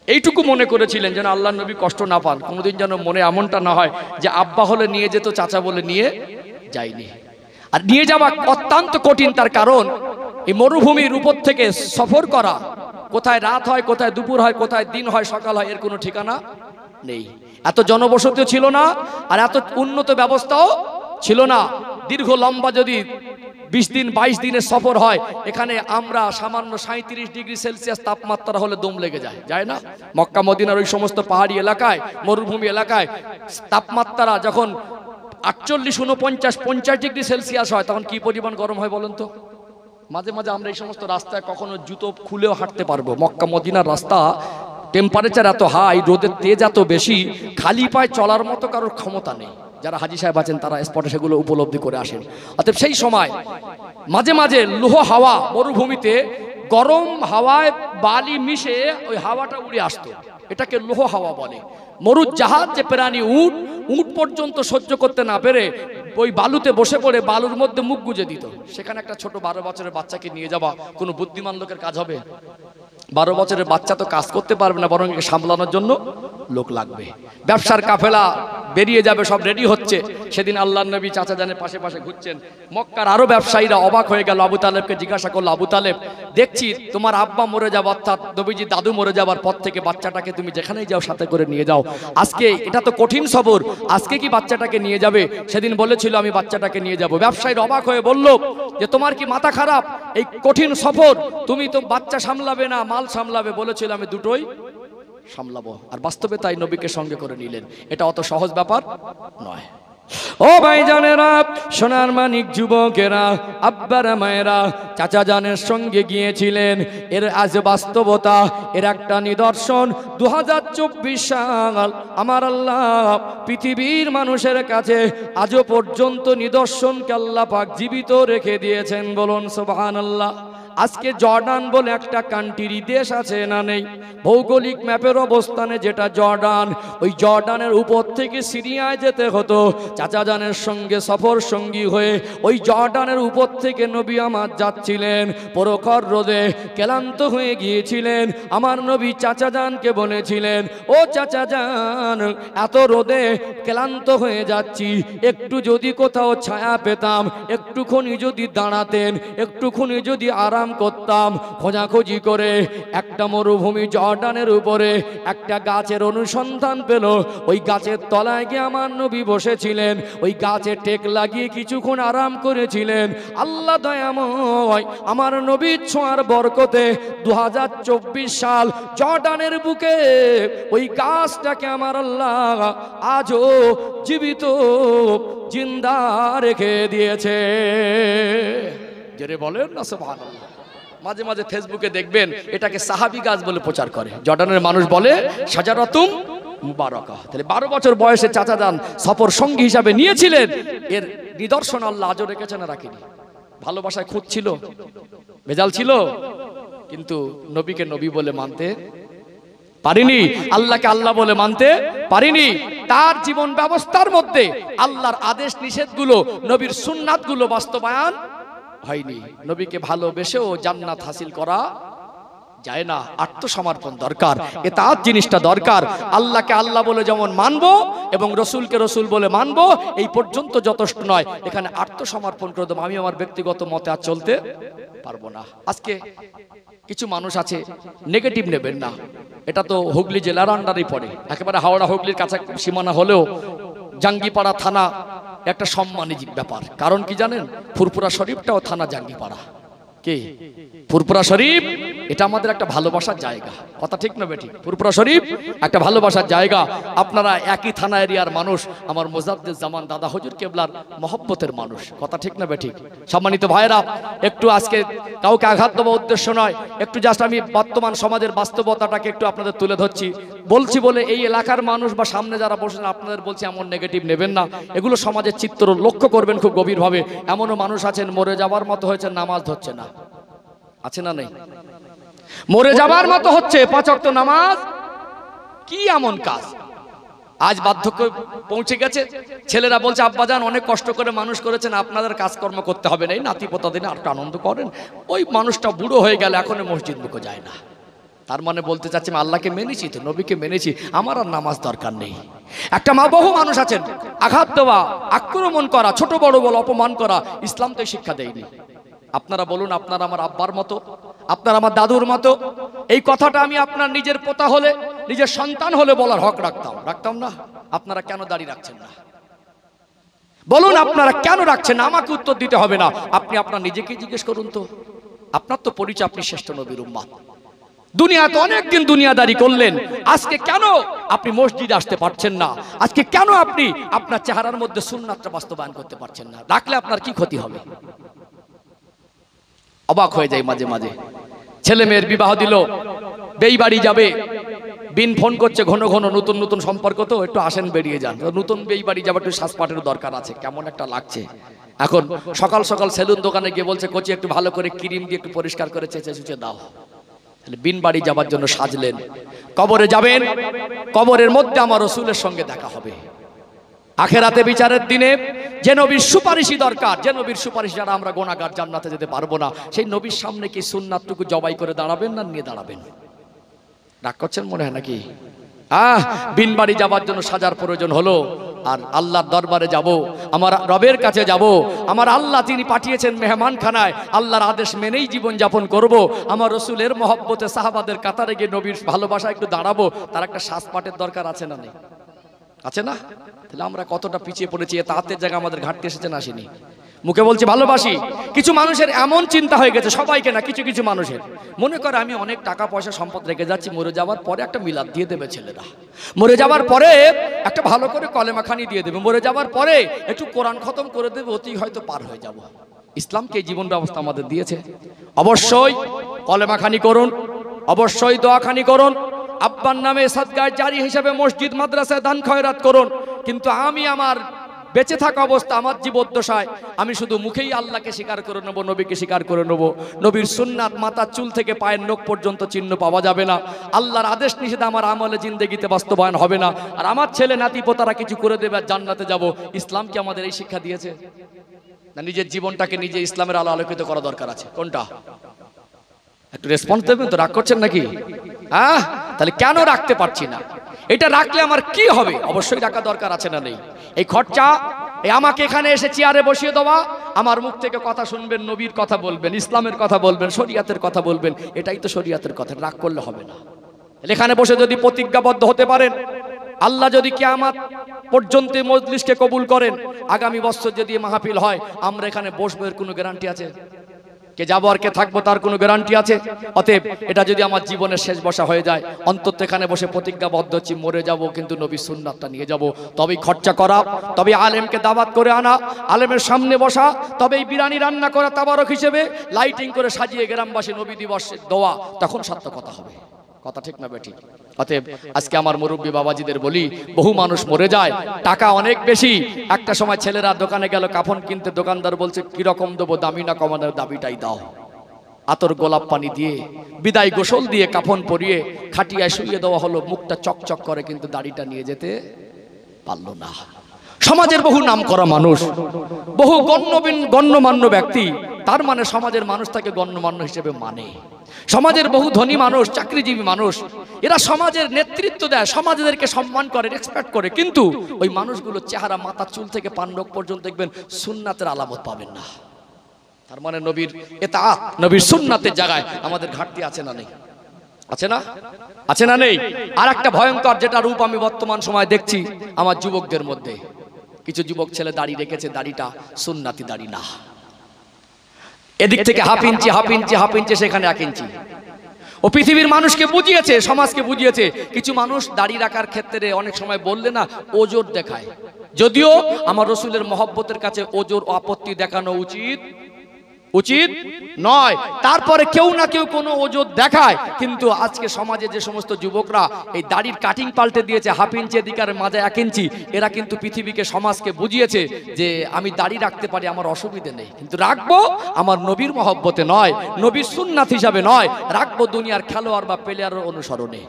এইটুকু মনে করেছিলেন যেন আল্লাহ নবী কষ্ট না পান, কোনোদিন যেন মনে এমনটা না হয় যে আব্বা হলে নিয়ে যেত, চাচা বলে নিয়ে যায়নি। আর নিয়ে যাওয়া অত্যন্ত কঠিন, তার কারণ এই মরুভূমির উপর থেকে সফর করা, কোথায় রাত হয়, কোথায় দুপুর হয়, কোথায় দিন হয়, সকাল হয়, এর কোনো ঠিকানা নেই। এত জনবসতিও ছিল না, আর এত উন্নত ব্যবস্থাও ছিল না। দীর্ঘ লম্বা যদি 20 দিন 22 দিনের সফর হয়, এখানে আমরা সামান্য 37 ডিগ্রি সেলসিয়াস তাপমাত্রা হলে দম লেগে যায়, যায় না? মক্কা মদিনার ওই সমস্ত পাহাড়ি এলাকায়, মরুভূমি এলাকায় তাপমাত্রা যখন 48, 49, 50 ডিগ্রি সেলসিয়াস হয়, তখন কি পরিমাণ গরম হয় বলুন তো? মাঝে মাঝে আমরা এই সমস্ত রাস্তায় কখনো জুতো খুলেও হাঁটতে পারবো। মক্কা মদিনার রাস্তা টেম্পারেচার এত হাই, রোদের তেজ এত বেশি, খালি পায়ে চলার মতো কারোর ক্ষমতা নেই। যারা হাজি সাহেব আছেন তারা স্পটে সেগুলো উপলব্ধি করে আসেন। অতএব সেই সময় মাঝে মাঝে লোহ হাওয়া, মরুভূমিতে গরম হাওয়ায় বালি মিশে ওই হাওয়াটা উড়ে আসতো, এটাকে লোহ হাওয়া বলে। মরুর জাহাজ যে প্রাণী উট পর্যন্ত সহ্য করতে না পেরে ওই বালুতে বসে পড়ে বালুর মধ্যে মুখ গুজে দিত। সেখানে একটা ছোট 12 বছরের বাচ্চাকে নিয়ে যাওয়া কোনো বুদ্ধিমান লোকের কাজ হবে? 12 বছরের বাচ্চা তো কাজ করতে পারবে না, বরং সামলানোর জন্য লোক লাগবে। ব্যবসার কাফেলা বেরিয়ে যাবে, সব রেডি হচ্ছে। সেদিন আল্লাহর নবী চাচা জানের পাশে পাশে ঘুরছেন। মক্কার আরো ব্যবসায়ীরা অবাক হয়ে গেল। আবু তালেবকে জিজ্ঞাসা করলো, আবু তালেব, দেখছি তোমার আব্বা মরে যাওয়া, অর্থাৎ নবীজি দাদু মরে যাওয়ার পর থেকে বাচ্চাটাকে তুমি যেখানেই যাও সাথে করে নিয়ে যাও। আজকে এটা তো কঠিন সফর, আজকে কি বাচ্চাটাকে নিয়ে যাবে? সেদিন বলেছিল আমি বাচ্চাটাকে নিয়ে যাব। ব্যবসায়ীরা অবাক হয়ে বলল যে তোমার কি মাথা খারাপ? এই কঠিন সফর, তুমি তো বাচ্চা সামলাবে না মাল সামলাবে? বলেছিল আমি দুটোই সামলাবো। আর বাস্তবে তাই নবীকে সঙ্গে করে নিলেন। এটা অত সহজ ব্যাপার নয়। ও ভাইজানেরা, সোনার মানিক যুবকেরা, আব্বারা মায়েরা, চাচা জানের সঙ্গে গিয়েছিলেন। এর আজ বাস্তবতা, এর একটা নিদর্শন। 2024 সাল আমার আল্লাহ পৃথিবীর মানুষের কাছে আজও পর্যন্ত নিদর্শনকে আল্লাহ পাক জীবিত রেখে দিয়েছেন। বলুন সুবহানাল্লাহ। আজকে জর্ডান বলে একটা কান্ট্রি দেশ আছে না নেই? ভৌগোলিক ম্যাপের অবস্থানে যেটা জর্ডান, ওই জর্ডানের উপর থেকে সিরিয়ায় যেতে হতো। চাচা জানের সঙ্গে সফর সঙ্গী হয়ে ওই জর্ডানের উপর থেকে নবী আমার যাচ্ছিলেন। প্রখর রোদে ক্লান্ত হয়ে গিয়েছিলেন। আমার নবী চাচা জানকে বলেছিলেন, ও চাচা জান, এত রোদে ক্লান্ত হয়ে যাচ্ছি, একটু যদি কোথাও ছায়া পেতাম, একটুখানি যদি দাঁড়াতেন, একটুখানি যদি আরাম করতাম। খোঁজাখুঁজি করে একটা মরুভূমি জর্ডানের উপরে একটা গাছের অনুসন্ধান পেল। ওই গাছের তলায় গিয়ে আমার নবী বসেছিলেন। ওই গাছে টেক লাগিয়ে কিছুক্ষণ আরাম করেছিলেন। আল্লাহ দয়াময় আমার নবীর ছোঁয়ার বরকতে 2024 সাল জর্ডানের বুকে ওই গাছটাকে আমার আল্লাহ আজও জীবিত জিন্দা রেখে দিয়েছে। জোরে বলেন না সুবহানাল্লাহ। মাঝে মাঝে ফেসবুকে দেখবেন এটাকে সাহাবী গাছ বলে প্রচার করে। জর্ডানের মানুষ বলে শাজারাতুম মুবারাকা। তাহলে 12 বছর বয়সে চাচা যান সফর সঙ্গী হিসাবে নিয়েছিলেন। এর নিদর্শন আল্লাহ আজও রেখেছে না রাখেনি? ভালোবাসায় খুঁত ছিল, ভেজাল ছিল, কিন্তু নবীকে নবী বলে মানতে পারিনি, আল্লাহকে আল্লাহ বলে মানতে পারিনি। তার জীবন ব্যবস্থার মধ্যে আল্লাহর আদেশ নিষেধগুলো, নবীর সুন্নাতগুলো বাস্তবায়ন হয়নি। নবীকে ভালোবেসেও জান্নাত হাসিল করা যায় না। আত্মসমর্পণ দরকার, এতাআত জিনিসটা দরকার। আল্লাহকে আল্লাহ বলে যেমন মানবো এবং রসুলকে রসুল বলে মানবো, এই পর্যন্ত যথেষ্ট নয়। এখানে আত্মসমর্পণ করে দেবো, আমি আমার ব্যক্তিগত মতে আর চলতে পারবো না। আজকে কিছু মানুষ আছে, নেগেটিভ নেবেন না, এটা তো হুগলি জেলার আন্ডারে পড়ে, একেবারে হাওড়া হুগলির কাছে সীমানা হলেও জাঙ্গিপাড়া থানা একটা সম্মানিত ব্যাপার। কারণ কি জানেন? ফুরফুরা শরীফটাও থানা জাঙ্গিপাড়া। কে? ফুরফুরা শরীফ এটা আমাদের একটা ভালোবাসার জায়গা। কথা ঠিক না বেঠিক? ফুরফুরা শরীফ একটা ভালোবাসার জায়গা। আপনারা একই থানা এরিয়ার মানুষ, আমার মোজাদ্দেদ জামান দাদা হুজুর কেবলার মহব্বতের মানুষ। কথা ঠিক না বেঠিক? সম্মানিত ভাইরা, একটু আজকে কাউকে আঘাত দেওয়া উদ্দেশ্য নয়, একটু জাস্ট আমি বর্তমান সমাজের বাস্তবতাটাকে একটু আপনাদের তুলে ধরছি বলছি বলে এই এলাকার মানুষ বা সামনে যারা বসেন আপনাদের বলছি এমন নেগেটিভ নেবেন না। এগুলো সমাজের চিত্র লক্ষ্য করবেন খুব গভীরভাবে। এমনও মানুষ আছেন মরে যাবার মতো হয়েছে, নামাজ ধরছে না, আছে না নেই? মরে যাবার মতো হচ্ছে, 5 ওয়াক্ত নামাজ, কি এমন কাজ? আজ বার্ধক্য পৌঁছে গেছে, ছেলেরা বলছে আব্বাজান অনেক কষ্ট করে মানুষ করেছেন, আপনাদের কাজকর্ম করতে হবে না, এই নাতি পোতা দিনে আর আনন্দ করেন। ওই মানুষটা বুড়ো হয়ে গেলে এখনো মসজিদ মুখে যায় না। তার মানে বলতে চাচ্ছি আমি আল্লাহকে মেনেছি তো, নবীকে মেনেছি, আমার আর নামাজ দরকার নেই। একটা মা, বহু মানুষ আছেন আঘাত দেওয়া, আক্রমণ করা, ছোট বড় বলে অপমান করা, ইসলাম তো শিক্ষা দেয়নি। আপনারা বলুন, আপনারা আমার আব্বার মতো, আপনারা আমার দাদুর মতো, এই কথাটা আমি আপনার নিজের পোতা হলে, নিজের সন্তান হলে বলার হক রাখতাম না? আপনারা কেন দাঁড়িয়ে রাখছেন না? বলুন আপনারা কেন রাখছেন না? আমাকে উত্তর দিতে হবে না, আপনি আপনার নিজেকে জিজ্ঞেস করুন তো। আপনার তো পরিচয় আপনি শ্রেষ্ঠ নবীর উম্মত। দুনিয়াতে অনেকদিন দুনিয়াদারি করলেন, আজকে কেন আপনি মসজিদে আসতে পারছেন না? আজকে কেন আপনি আপনার চেহারার মধ্যে সুন্নাতটা বাস্তবায়ন করতে পারছেন না? রাখলে আপনার কি ক্ষতি হবে? অবাক হয়ে যায় মাঝে মাঝে। ছেলে মেয়ের বিবাহ দিল, বেই বাড়ি যাবে, বিন ফোন করছে ঘন ঘন, নতুন নতুন সম্পর্ক তো, একটু আসেন বেরিয়ে যান, নতুন বেই বাড়ি যাবে, একটু শ্বাসপাটের দরকার আছে, কেমন একটা লাগছে। এখন সকাল সকাল সেলুন দোকানে গিয়ে বলছে কোচি একটু ভালো করে ক্রিম দিয়ে একটু পরিষ্কার করে চেঁচে চুচে দাও। বিন বাড়ি যাবার জন্য সাজলেন, কবরে যাবেন, কবরের মধ্যে আমার রসুলের সঙ্গে দেখা হবে। আখেরাতে বিচারের দিনে যে নবীর সুপারিশই দরকার, যে নবীর সুপারিশ যারা আমরা গুনাহগার জান্নাতে যেতে পারবো না, সেই নবীর সামনে কি সুন্নাতটুকু জবাই করে দাঁড়াবেন না নিয়ে দাঁড়াবেন? রাগ করছেন মনে হয় নাকি? বিন বাড়ি যাবার জন্য সাজার প্রয়োজন হলো, আর আল্লাহর দরবারে যাব, আমার রবের কাছে যাব, আমার আল্লাহ তিনি পাঠিয়েছেন মেহমানখানায়, আল্লাহর আদেশ মেনেই জীবন যাপন করব। আমার রসুলের মহব্বতে সাহাবাদের কাতারে গিয়ে নবীর ভালোবাসা একটু দাঁড়াবো, তার একটা শ্বাসপাটের দরকার আছে না নেই? আছে না? তাহলে আমরা কতটা পিছিয়ে পড়েছি, তাঁতের জায়গা আমাদের ঘাটতি এসেছে না আসেনি? মুখে বলছি ভালোবাসি, কিছু মানুষের এমন চিন্তা হয়ে গেছে, সবাইকে না, কিছু কিছু মানুষের মনে করে আমি অনেক টাকা পয়সা সম্পদ রেখে যাচ্ছি, মরে যাওয়ার পরে একটা মিলাদ দিয়ে দেবে ছেলেরা, মরে যাওয়ার পরে একটা ভালো করে কলেমাখানি দিয়ে দেবে, মরে যাওয়ার পরে একটু কোরআন খতম করে দেবে, অতি হয়তো পার হয়ে যাব। ইসলামকে এই জীবন ব্যবস্থা আমাদের দিয়েছে। অবশ্যই কলেমাখানি করুন, অবশ্যই দোয়াখানি করুন, আব্বার নামে সাদগায়ে জারি হিসেবে মসজিদ মাদ্রাসায় দান খয়রাত করুন, কিন্তু আমি আমার বেঁচে থাকা অবস্থা, আমার জীবদ্দশায় আমি শুধু মুখেই আল্লাহকে স্বীকার করে নেবো, নবীকে স্বীকার করে নেবো। নবীর সুন্নাত মাথার চুল থেকে পায়ের নখ পর্যন্ত চিহ্ন পাওয়া যাবে না। আল্লাহর আদেশ নিষেধ আমার আমলে জিন্দেগিতে বাস্তবায়ন হবে না। আর আমার ছেলে নাতি পোতারা কিছু করে দেবে আর জান্নাতে যাব। ইসলাম কি আমাদের এই শিক্ষা দিয়েছে? না নিজের জীবনটাকে নিজে ইসলামের আলো আলোকিত করা দরকার আছে? কোনটা? একটু রেসপন্স দেবেন তো, রাগ করছেন নাকি? তাহলে কেন রাখতে পারছি না? এটা রাখলে আমার কি হবে? অবশ্যই রাখা দরকার আছে না নেই? এই খরচা, এই আমাকে এখানে এসে চেয়ারে বসিয়ে দেওয়া, আমার মুখ থেকে কথা শুনবেন, নবীর কথা বলবেন, ইসলামের কথা বলবেন, শরিয়াতের কথা বলবেন, এটাই তো শরিয়াতের কথা। রাগ করলে হবে না। এখানে বসে যদি প্রতিজ্ঞাবদ্ধ হতে পারেন, আল্লাহ যদি কিয়ামত পর্যন্ত মজলিসকে কবুল করেন, আগামী বছর যদি মাহফিল হয়, আমরা এখানে বসবো, এর কোনো গ্যারান্টি আছে? কে যাবো আর কে থাকবো তার কোনো গ্যারান্টি আছে? অতএব এটা যদি আমার জীবনের শেষ বসা হয়ে যায়, অন্তত এখানে বসে প্রতিজ্ঞাবদ্ধ হচ্ছি, মরে যাব কিন্তু নবী সুন্নাতটা নিয়ে যাব। তবেই খরচা করা, তবে আলেমকে দাওয়াত করে আনা, আলেমের সামনে বসা, তবেই বিরিয়ানি রান্না করা তাবারক হিসেবে লাইটিং করে সাজিয়ে গ্রামবাসী নবী দিবসের দোয়া, তখন সত্য কথা হবে। কথা ঠিক না বেঠিক? অতএব আজকে আমার মুরব্বী বাবাজিদের বলি, বহু মানুষ মরে যায়, টাকা অনেক বেশি। একটা সময় ছেলেরা দোকানে গেল কাফন কিনতে, দোকানদার বলছে কিরকম দেবো, দামি না কমানোর দাবিটাই দাও। আতর গোলাপ পানি দিয়ে, বিদায় গোসল দিয়ে, কাফন পরিয়ে খাটিয়ায় শুইয়ে দেওয়া হলো, মুখটা চকচক করে, কিন্তু দাড়িটা নিয়ে যেতে পারলো না। সমাজের বহু নাম করা মানুষ, বহু গণ্যমান্য ব্যক্তি, তার মানে সমাজের মানুষ তাকে গণ্যমান্য হিসেবে মানে। সমাজের বহু ধনী মানুষ, চাকরিজীবী মানুষ, এরা সমাজের নেতৃত্ব দেয়, সমাজেরকে সম্মান করে, রেসপেক্ট করে, কিন্তু ওই মানুষগুলো চেহারা, মাথা চুল থেকে পান নখ পর্যন্ত দেখবেন সুন্নাতের আলামত পাবেন না। তার মানে নবীর ইতাআত, নবীর সুন্নাতের জায়গায় আমাদের ঘাটতি আছে না নেই? আছে না? আছে না নেই? আর একটা ভয়ঙ্কর যেটা রূপ আমি বর্তমান সময় দেখছি আমার যুবকদের মধ্যে, কিছু যুবক ছেলে দাড়ি রেখেছে, দাড়িটা সুন্নাতি দাড়ি না, এদিক থেকে half inch half inch half inch, সেখানে 1 ইঞ্চি। ও পৃথিবীর মানুষকে বুঝিয়েছে, সমাজকে বুঝিয়েছে। কিছু মানুষ দাড়ি রাখার ক্ষেত্রে অনেক সময় বললে না ওজোর দেখায়, যদিও আমার রসুলের মহব্বতের কাছে ওজোর আপত্তি দেখানো উচিত নয়। তারপরে কেউ না কেউ কোনো ওজোর দেখায়, কিন্তু আজকে সমাজে যে সমস্ত যুবকরা এই দাড়ির কাটিং পাল্টে দিয়েছে, হাফ ইঞ্চি এদিকার মাঝে 1 ইঞ্চি, এরা কিন্তু পৃথিবীকে, সমাজকে বুঝিয়েছে যে আমি দাড়ি রাখতে পারি, আমার অসুবিধে নেই, কিন্তু রাখবো আমার নবীর মহব্বতে নয়, নবীর সুন্নাত হিসাবে নয়, রাখবো দুনিয়ার খেলোয়াড় বা প্লেয়ারের অনুসরণে।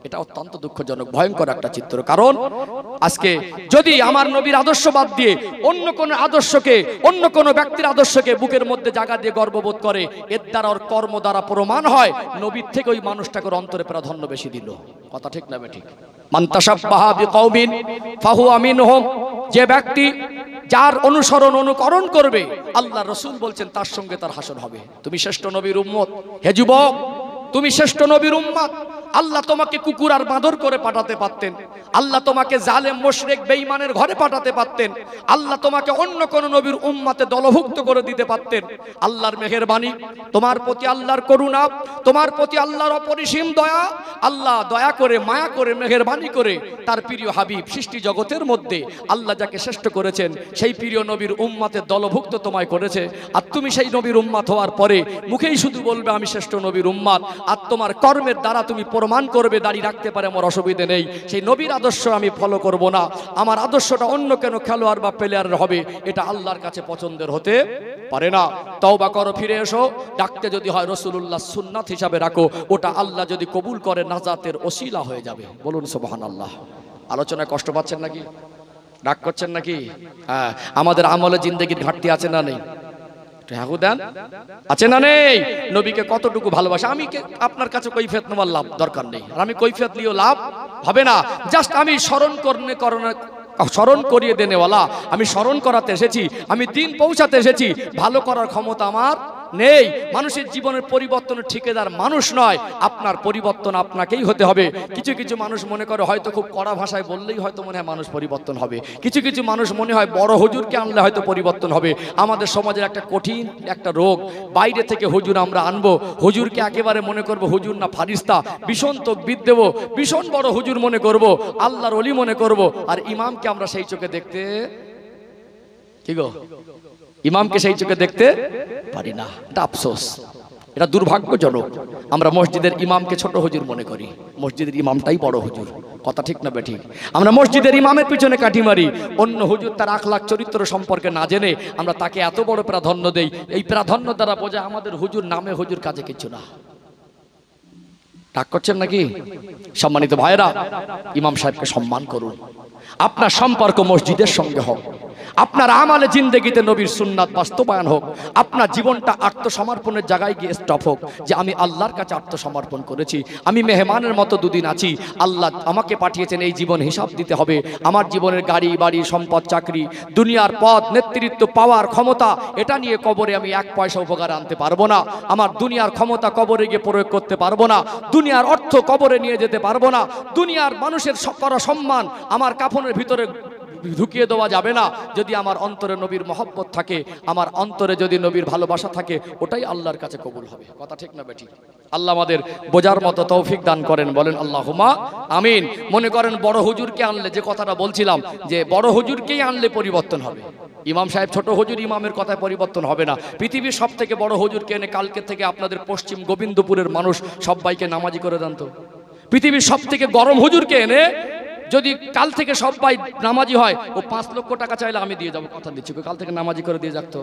এটা অত্যন্ত দুঃখজনক, ভয়ঙ্কর একটা চিত্র। কারণ আজকে যদি আমার নবীর আদর্শ বাদ দিয়ে অন্য কোন আদর্শকে, অন্য কোন ব্যক্তির আদর্শকে বুকের মধ্যে জায়গা দিয়ে গর্ববোধ করে, এর দ্বারা ওর কর্ম দ্বারা প্রমাণ হয় নবীর থেকে ওই মানুষটাকে অন্তরে প্রাধান্য বেশি দিল। কথা ঠিক না বেঠিক? মান তাশাব্বাহা বিকওমিন ফাহুয়া মিনহুম, যে ব্যক্তি যার অনুকরণ করবে, আল্লাহ রাসূল বলছেন তার সঙ্গে তার হাসর হবে। তুমি শ্রেষ্ঠ নবীর উম্মত, হে যুবক, তুমি শ্রেষ্ঠ নবীর উম্মত। আল্লাহ তোমাকে কুকুর আর বাঁদর করে পাঠাতে পারতেন, আল্লাহ তোমাকে জালেম মুশরিক বেঈমানের ঘরে পাঠাতে পারতেন, আল্লাহ তোমাকে অন্য কোন নবীর উম্মতে দলভুক্ত করে দিতে পারতেন। আল্লাহর মেহেরবানি, তোমার প্রতি আল্লাহর করুণা, তোমার প্রতি আল্লাহর অপরিসীম দয়া, আল্লাহ দয়া করে, মায়া করে, মেহেরবানি করে তার প্রিয় হাবিব সৃষ্টি জগতের মধ্যে আল্লাহ যাকে শ্রেষ্ঠ করেছেন, সেই প্রিয় নবীর উম্মতে দলভুক্ত তোমায় করেছে। আর তুমি সেই নবীর উম্মত হওয়ার পরে মুখেই শুধু বলবে আমি শ্রেষ্ঠ নবীর উম্মত, আর তোমার কর্মের দ্বারা তুমি প্রমাণ করবে দাড়ি রাখতে পারে, আমার অসুবিধে নেই, সেই নবীর আদর্শ আমি ফলো করব না, আমার আদর্শটা অন্য কেন খেলোয়াড় বা প্লেয়ারের হবে, এটা আল্লাহর কাছে পছন্দের হতে পারে না। তওবা করো, ফিরে এসো, ডাকতে যদি হয় রাসূলুল্লাহ সুন্নাত হিসাবে রাখো, ওটা আল্লাহ যদি কবুল করে নাজাতের ওসিলা হয়ে যাবে। বলুন সুবহানাল্লাহ। আলোচনায় কষ্ট পাচ্ছেন নাকি? রাগ করছেন নাকি? হ্যাঁ, আমাদের আমলে জিন্দেগির ঘাটতি আছে না নেই? দেন আছে না নেই? নবীকে কতটুকু ভালোবাসা, আমি আপনার কাছে কৈফিয়ত নেওয়ার লাভ দরকার নেই, আর আমি কৈফিয়ত নিয়েও লাভ হবে না। জাস্ট আমি স্মরণ করিয়ে দেনেওয়ালা, আমি স্মরণ করাতে এসেছি, আমি দিন পৌঁছাতে এসেছি। ভালো করার ক্ষমতা আমার নেই। মানুষের জীবনের পরিবর্তনের ঠিকাদার মানুষ নয়, আপনার পরিবর্তন আপনাকেই হতে হবে। কিছু কিছু মানুষ মনে করে হয়তো খুব কড়া ভাষায় বললেই হয়তো মনে হয় মানুষ পরিবর্তন হবে। কিছু কিছু মানুষ মনে হয় বড় হুজুরকে আনলে হয়তো পরিবর্তন হবে। আমাদের সমাজের একটা কঠিন একটা রোগ, বাইরে থেকে হুজুর আমরা আনবো, হুজুরকে একেবারে মনে করবো হুজুর না ফারিস্তা, ভীষণ তকবীর দেব, ভীষণ বড় হুজুর মনে করব, আল্লাহর ওলি মনে করব। আর ইমামকে আমরা সেই চোখে দেখতে কি গো, ইমামকে সেই চোখে দেখতে পারি না। এটা আফসোস, এটা দুর্ভাগ্যজনক। আমরা মসজিদের ইমামকে ছোট হুজুর মনে করি, মসজিদের ইমামটাই বড় হুজুর। কথা ঠিক না বেঠিক? আমরা মসজিদের ইমামের পিছনে কাঠি মারি, অন্য হুজুর তার আখলাক চরিত্র সম্পর্কে না জেনে আমরা তাকে এত বড় প্রাধান্য দেই। এই প্রাধান্য দ্বারা বোঝায় আমাদের হুজুর নামে হুজুর কাজে কিছু না। রাগ করছেন নাকি? সম্মানিত ভাইরা, ইমাম সাহেবকে সম্মান করুন। আপনার সম্পর্ক মসজিদের সঙ্গে হোক, আপনার আমালে জিন্দেগিতে নবীর সুন্নাত বাস্তবায়ন হোক, আপনার জীবনটা আত্মসমর্পণের জায়গায় গিয়ে স্টপ হোক, যে আমি আল্লাহর কাছে আত্মসমর্পণ করেছি, আমি মেহমানের মতো দুদিন আছি, আল্লাহ আমাকে পাঠিয়েছেন এই জীবন হিসাব দিতে হবে। আমার জীবনের গাড়ি বাড়ি সম্পদ চাকরি দুনিয়ার পদ নেতৃত্ব পাওয়ার ক্ষমতা, এটা নিয়ে কবরে আমি এক পয়সা উপকার আনতে পারবো না। আমার দুনিয়ার ক্ষমতা কবরে গিয়ে প্রয়োগ করতে পারবো না, দুনিয়ার অর্থ কবরে নিয়ে যেতে পারবো না, দুনিয়ার মানুষের করা সম্মান আমার কাফনের ভিতরে ঢুকিয়ে দেওয়া যাবে না। যদি আমার অন্তরে নবীর মহব্বত থাকে, আমার অন্তরে যদি নবীর ভালোবাসা থাকে, ওটাই আল্লাহর কাছে কবুল হবে। কথা ঠিক না বেঠিক? আল্লাহ আমাদের বোঝার মতো তৌফিক দান করেন, বলেন আল্লাহুম্মা আমিন। মনে করেন বড় হুজুরকে আনলে, যে কথাটা বলছিলাম যে বড় হুজুরকেই আনলে পরিবর্তন হবে, ইমাম সাহেব ছোট হুজুর ইমামের কথায় পরিবর্তন হবে না। পৃথিবীর সব থেকে বড় হুজুরকে এনে কালকে থেকে আপনাদের পশ্চিম গোবিন্দপুরের মানুষ সবাইকে নামাজি করে দেন তো। পৃথিবীর সব থেকে গরম হুজুরকে এনে যদি কাল থেকে সবাই নামাজি হয়, ও 5 লক্ষ টাকা চাইলে আমি দিয়ে যাবো, কথা দিচ্ছি, কাল থেকে নামাজি করে দিয়ে যাক তো।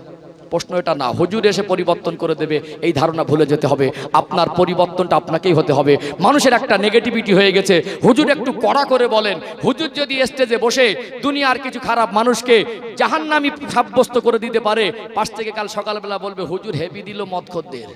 প্রশ্ন এটা না, হুজুর এসে পরিবর্তন করে দেবে এই ধারণা ভুলে যেতে হবে। আপনার পরিবর্তনটা আপনাকেই হতে হবে। মানুষের একটা নেগেটিভিটি হয়ে গেছে, হুজুর একটু কড়া করে বলেন। হুজুর যদি স্টেজে বসে দুনিয়ার কিছু খারাপ মানুষকে জাহান্নামী সাব্যস্ত করে দিতে পারে, পাশ থেকে কাল সকালবেলা বলবে হুজুর হেভি দিল মদখোরদের,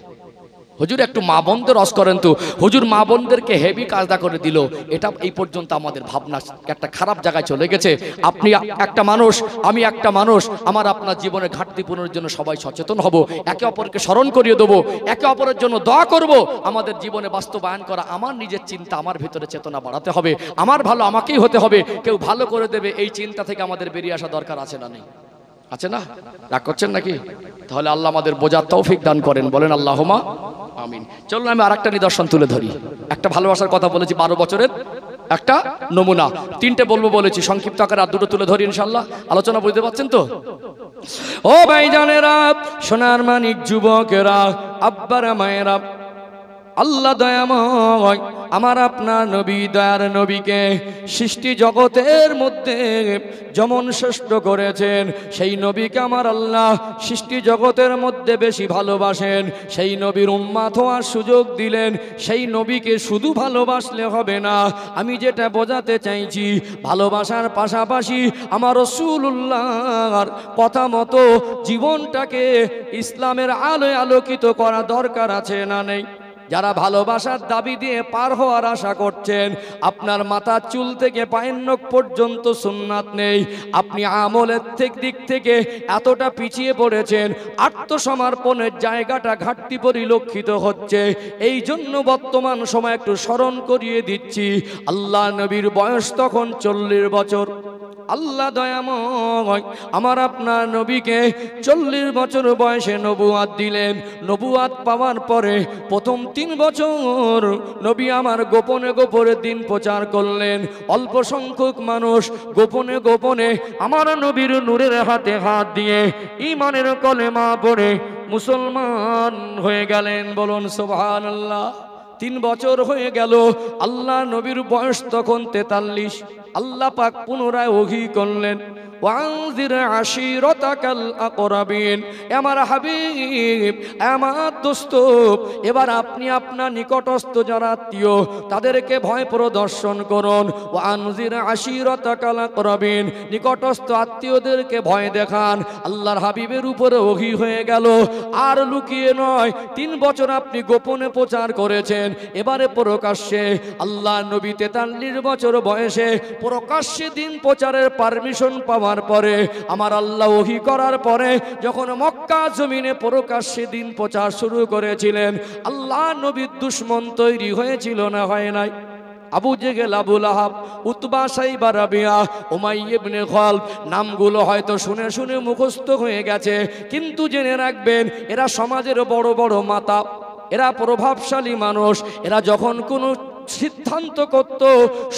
হুজুর একটু মা বোনদের রস করেন তো, হুজুর মা বোনদেরকে হেভি কাজটা করে দিল। এটা এই পর্যন্ত আমাদের ভাবনা একটা খারাপ জায়গায় চলে গেছে। আপনি একটা মানুষ, আমি একটা মানুষ, আমার আপনার জীবনে ঘাটতি পূরণের জন্য সবাই সচেতন হব, একে অপরকে স্মরণ করিয়ে দেবো, একে অপরের জন্য দোয়া করব। আমাদের জীবনে বাস্তবায়ন করা, আমার নিজের চিন্তা, আমার ভিতরে চেতনা বাড়াতে হবে, আমার ভালো আমাকেই হতে হবে, কেউ ভালো করে দেবে এই চিন্তা থেকে আমাদের বেরিয়ে আসা দরকার আছে না নেই? আছে না? রাগ করছেন নাকি? তাহলে আল্লাহ আমাদের বোঝার তৌফিক দান করেন, বলেন আল্লাহুম্মা আমিন। চলুন আমি আরেকটা নিদর্শন তুলে ধরি। একটা ভালোবাসার কথা বলেছি, 12 বছরের একটা নমুনা, 3টে বলবো বলেছি, সংক্ষিপ্ত আকারে আর 2টো তুলে ধরি ইনশাআল্লাহ। আলোচনা বুঝতে পারছেন তো? ও ভাইজানেরা, সোনার মানিক যুবকেরা, আব্বারা মায়েরা, আল্লাহ দয়াময় আমার আপনার নবী, দয়ার নবীকে সৃষ্টি জগতের মধ্যে যেমন শ্রেষ্ঠ করেছেন, সেই নবীকে আমার আল্লাহ সৃষ্টি জগতের মধ্যে বেশি ভালোবাসেন। সেই নবীর উম্মাত হওয়ার সুযোগ দিলেন। সেই নবীকে শুধু ভালোবাসলে হবে না, আমি যেটা বোঝাতে চাইছি, ভালোবাসার পাশাপাশি আমার রাসূলুল্লাহর কথা মতো জীবনটাকে ইসলামের আলোয় আলোকিত করা দরকার আছে না নেই? যারা ভালোবাসার দাবি দিয়ে পার হওয়ার আশা করছেন, আপনার মাথার চুল থেকে পায়ের নখ পর্যন্ত সুন্নাত নেই, আপনি আমলের দিক থেকে এতটা পিছিয়ে পড়েছেন, আত্মসমর্পণের জায়গাটা ঘাটতি পরিলক্ষিত হচ্ছে। এই জন্য বর্তমান সময় একটু স্মরণ করিয়ে দিচ্ছি, আল্লাহ নবীর বয়স তখন 40 বছর। আল্লাহ দয়াময় আমার আপনার নবীকে 40 বছর বয়সে নবুয়াত দিলেন। নবুয়াত পাওয়ার পরে প্রথম 3 বছর নবী আমার গোপনে গোপনে দিন প্রচার করলেন। অল্প সংখ্যক মানুষ গোপনে গোপনে আমার নবীর নূরের হাতে হাত দিয়ে ঈমানের কলেমা পড়ে মুসলমান হয়ে গেলেন। বলুন সুবহানাল্লাহ। 3 বছর হয়ে গেল, আল্লাহ নবীর বয়স তখন 43। আল্লাহ পাক পুনরায় ওহী করলেন। ওয়ানজির আশিরাতাকাল আকরাবিন। আমার হাবিব, আমার দোস্ত, এবার আপনি আপনার নিকটস্থ যারা আত্মীয় তাদেরকে ভয় প্রদর্শন করুন। ওয়ানজির আশিরাতাকাল আকরাবিন, নিকটস্থ আত্মীয়দেরকে ভয় দেখান। আল্লাহর হাবিবের উপরে ওহী হয়ে গেল। আর লুকিয়ে নয়, 3 বছর আপনি গোপনে প্রচার করেছেন, এবারে প্রকাশ্যে আল্লাহ নবী 43 বছর বয়সে প্রকাশ্যে দিন প্রচারের পারমিশন পাওয়ার পরে, আমার আল্লাহ ওহী করার পরে যখন মক্কা জমিনে প্রকাশ্যে দিন প্রচার শুরু করেছিলেন, আল্লাহ নবীর দুশমন তৈরি হয়েছিল না হয় নাই? Abu Jahl, Abu Lahab, Utba, Shaiba, Rabia, Umayya ইবনে খালদ, নামগুলো হয়তো শুনে শুনে মুখস্থ হয়ে গেছে, কিন্তু জেনে রাখবেন এরা সমাজের বড় বড় মাতা, এরা প্রভাবশালী মানুষ। এরা যখন কোনো সিদ্ধান্ত করত,